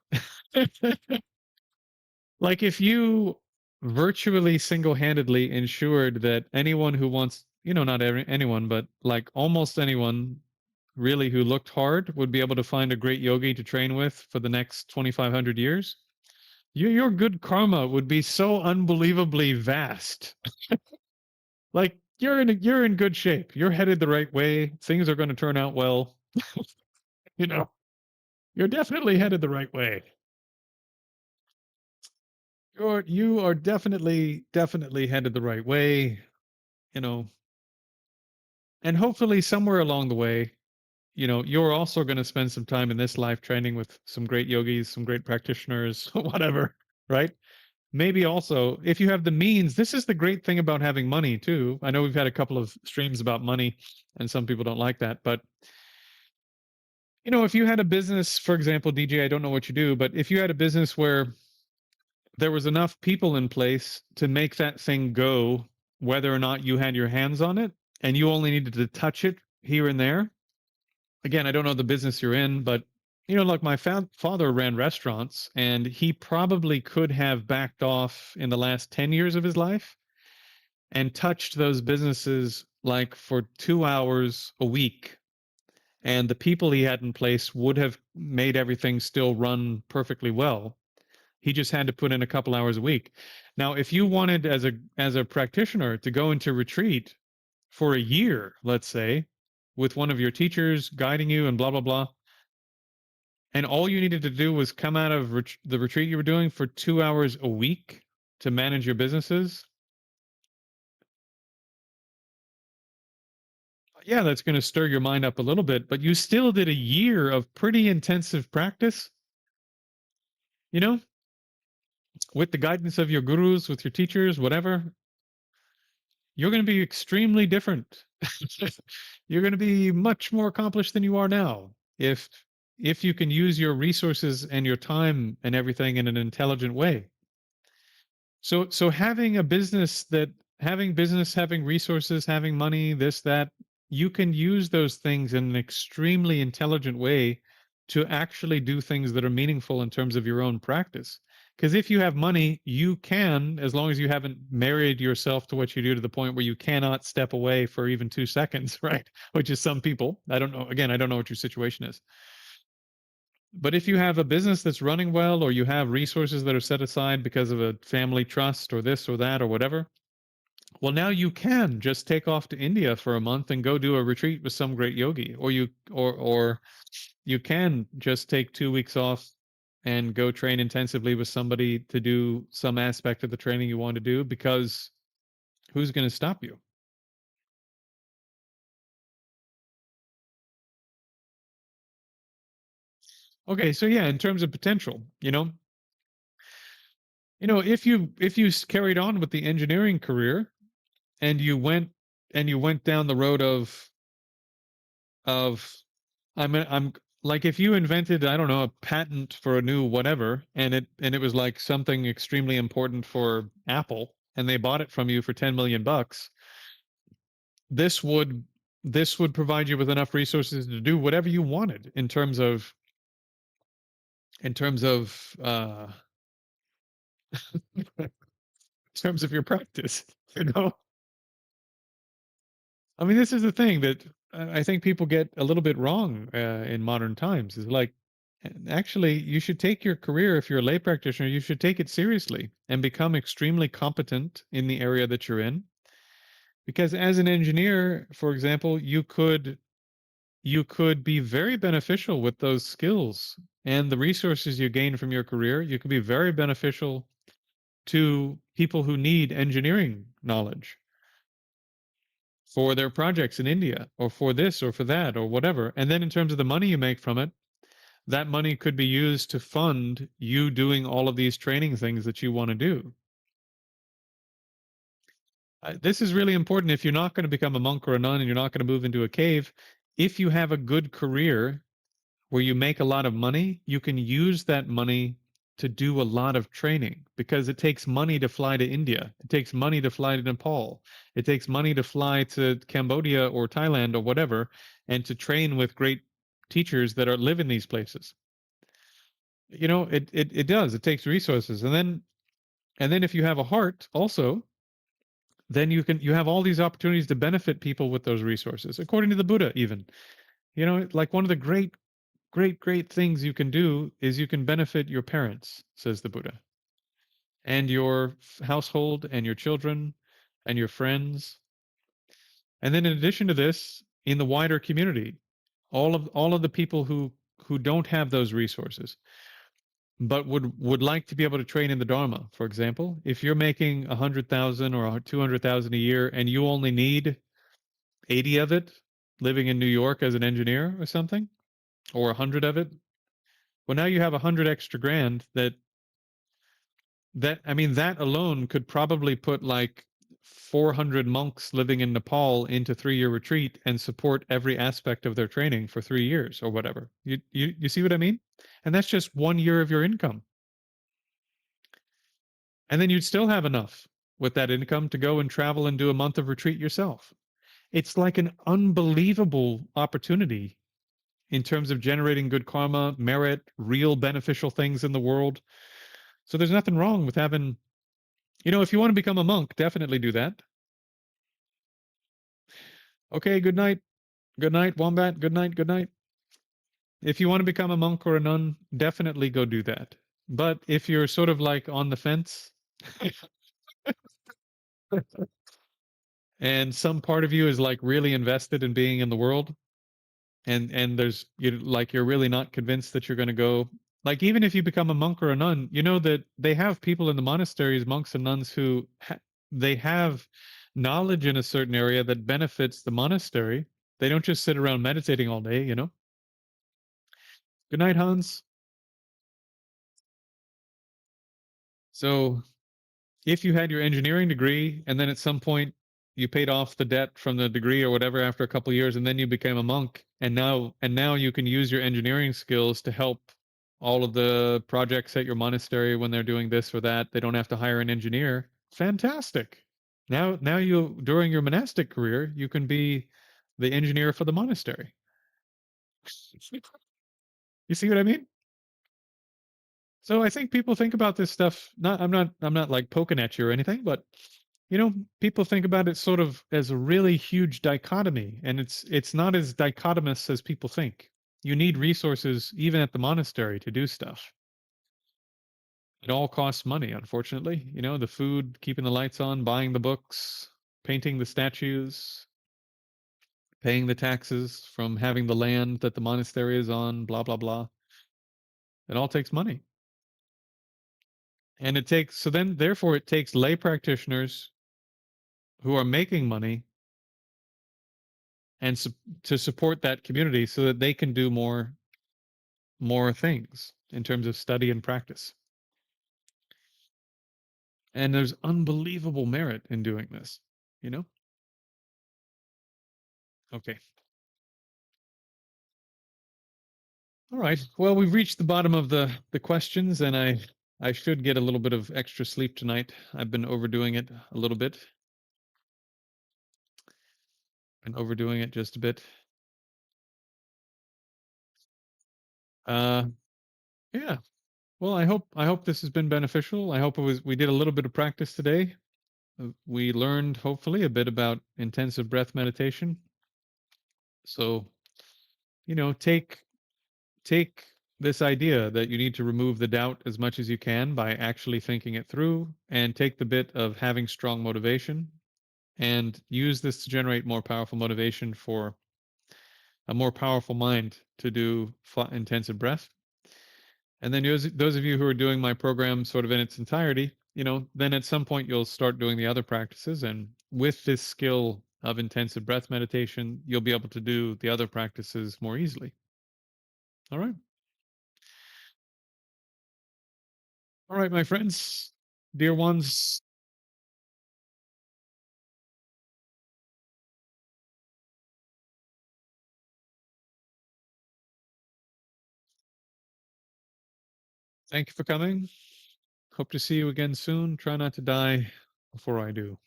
Like if you virtually single-handedly ensured that anyone who wants, not anyone, but like almost anyone really who looked hard would be able to find a great yogi to train with for the next 2,500 years, your good karma would be so unbelievably vast. Like you're in good shape. You're headed the right way. Things are going to turn out well. You know, you're definitely headed the right way. You are definitely headed the right way. You know, and hopefully somewhere along the way, you're also going to spend some time in this life training with some great yogis, some great practitioners, whatever, right? Maybe also, if you have the means, this is the great thing about having money too. I know we've had a couple of streams about money, and some people don't like that, but if you had a business, for example, DJ, I don't know what you do, but if you had a business where there was enough people in place to make that thing go, whether or not you had your hands on it, and you only needed to touch it here and there. Again, I don't know the business you're in, but like my father ran restaurants, and he probably could have backed off in the last 10 years of his life and touched those businesses like for 2 hours a week. And the people he had in place would have made everything still run perfectly well. He just had to put in a couple hours a week. Now, if you wanted as a practitioner to go into retreat for a year, let's say, with one of your teachers guiding you and blah blah blah, and all you needed to do was come out of the retreat you were doing for 2 hours a week to manage your businesses, yeah, that's going to stir your mind up a little bit, but you still did a year of pretty intensive practice, you know, with the guidance of your gurus, with your teachers, whatever. You're going to be extremely different. You're going to be much more accomplished than you are now if you can use your resources and your time and everything in an intelligent way. So having business, having resources, having money, this, that, you can use those things in an extremely intelligent way to actually do things that are meaningful in terms of your own practice. Because if you have money, you can, as long as you haven't married yourself to what you do to the point where you cannot step away for even 2 seconds, right? Which is some people. I don't know. Again, I don't know what your situation is. But if you have a business that's running well, or you have resources that are set aside because of a family trust or this or that or whatever, well, now you can just take off to India for a month and go do a retreat with some great yogi, or you can just take 2 weeks off and go train intensively with somebody to do some aspect of the training you want to do, because who's going to stop you? Okay, so yeah, in terms of potential, if you carried on with the engineering career, and you went down the road of I'm like, if you invented, I don't know, a patent for a new whatever, and it was like something extremely important for Apple, and they bought it from you for 10 million bucks, this would this would provide you with enough resources to do whatever you wanted in terms of in terms of your practice, you know. I mean, this is the thing that I think people get a little bit wrong in modern times. Is like, actually, you should take your career, if you're a lay practitioner, you should take it seriously and become extremely competent in the area that you're in. Because as an engineer, for example, you could be very beneficial with those skills and the resources you gain from your career. You could be very beneficial to people who need engineering knowledge for their projects in India, or for this or for that or whatever. And then in terms of the money you make from it, that money could be used to fund you doing all of these training things that you want to do. This is really important. If you're not going to become a monk or a nun and you're not going to move into a cave, if you have a good career where you make a lot of money, you can use that money to do a lot of training because it takes money to fly to India. It takes money to fly to Nepal. It takes money to fly to Cambodia or Thailand or whatever and to train with great teachers that are live in these places. It does. It takes resources. And then if you have a heart also, then you have all these opportunities to benefit people with those resources. According to the Buddha even. Like one of the great things you can do is you can benefit your parents, says the Buddha, and your household and your children and your friends. And then in addition to this, in the wider community, all of the people who don't have those resources but would like to be able to train in the Dharma, for example, if you're making 100,000 or 200,000 a year and you only need 80 of it living in New York as an engineer or something, or 100 of it, well, now you have 100 extra grand that I mean, that alone could probably put like 400 monks living in Nepal into 3-year retreat and support every aspect of their training for 3 years or whatever. You see what I mean? And that's just 1 year of your income. And then you'd still have enough with that income to go and travel and do a month of retreat yourself. It's like an unbelievable opportunity in terms of generating good karma, merit, real beneficial things in the world. So there's nothing wrong with having, if you want to become a monk, definitely do that. Okay, good night. Good night, Wombat. Good night. Good night. If you want to become a monk or a nun, definitely go do that. But if you're sort of like on the fence and some part of you is like really invested in being in the world, and there's you're really not convinced that you're going to go, like, even if you become a monk or a nun, you know that they have people in the monasteries, monks and nuns, who they have knowledge in a certain area that benefits the monastery. They don't just sit around meditating all day. Good night, Hans. So if you had your engineering degree and then at some point you paid off the debt from the degree or whatever after a couple of years, and then you became a monk, and now you can use your engineering skills to help all of the projects at your monastery when they're doing this or that. They don't have to hire an engineer. Fantastic. Now you, during your monastic career, you can be the engineer for the monastery. You see what I mean? So I think people think about this stuff. Not, I'm not like poking at you or anything, but people think about it sort of as a really huge dichotomy, and it's not as dichotomous as people think. You need resources even at the monastery to do stuff. It all costs money, unfortunately. The food, keeping the lights on, buying the books, painting the statues, paying the taxes from having the land that the monastery is on, blah blah blah. It all takes money. And therefore it takes lay practitioners who are making money and to support that community so that they can do more things in terms of study and practice. And there's unbelievable merit in doing this, you know? Okay. All right. Well, we've reached the bottom of the questions, and I should get a little bit of extra sleep tonight. I've been overdoing it a little bit. Been overdoing it just a bit. Uh yeah. Well, I hope this has been beneficial. I hope we did a little bit of practice today. We learned hopefully a bit about intensive breath meditation. So, take this idea that you need to remove the doubt as much as you can by actually thinking it through, and take the bit of having strong motivation and use this to generate more powerful motivation for a more powerful mind to do intensive breath. And then those of you who are doing my program sort of in its entirety, then at some point you'll start doing the other practices. And with this skill of intensive breath meditation, you'll be able to do the other practices more easily. All right. All right, my friends, dear ones. Thank you for coming. Hope to see you again soon. Try not to die before I do.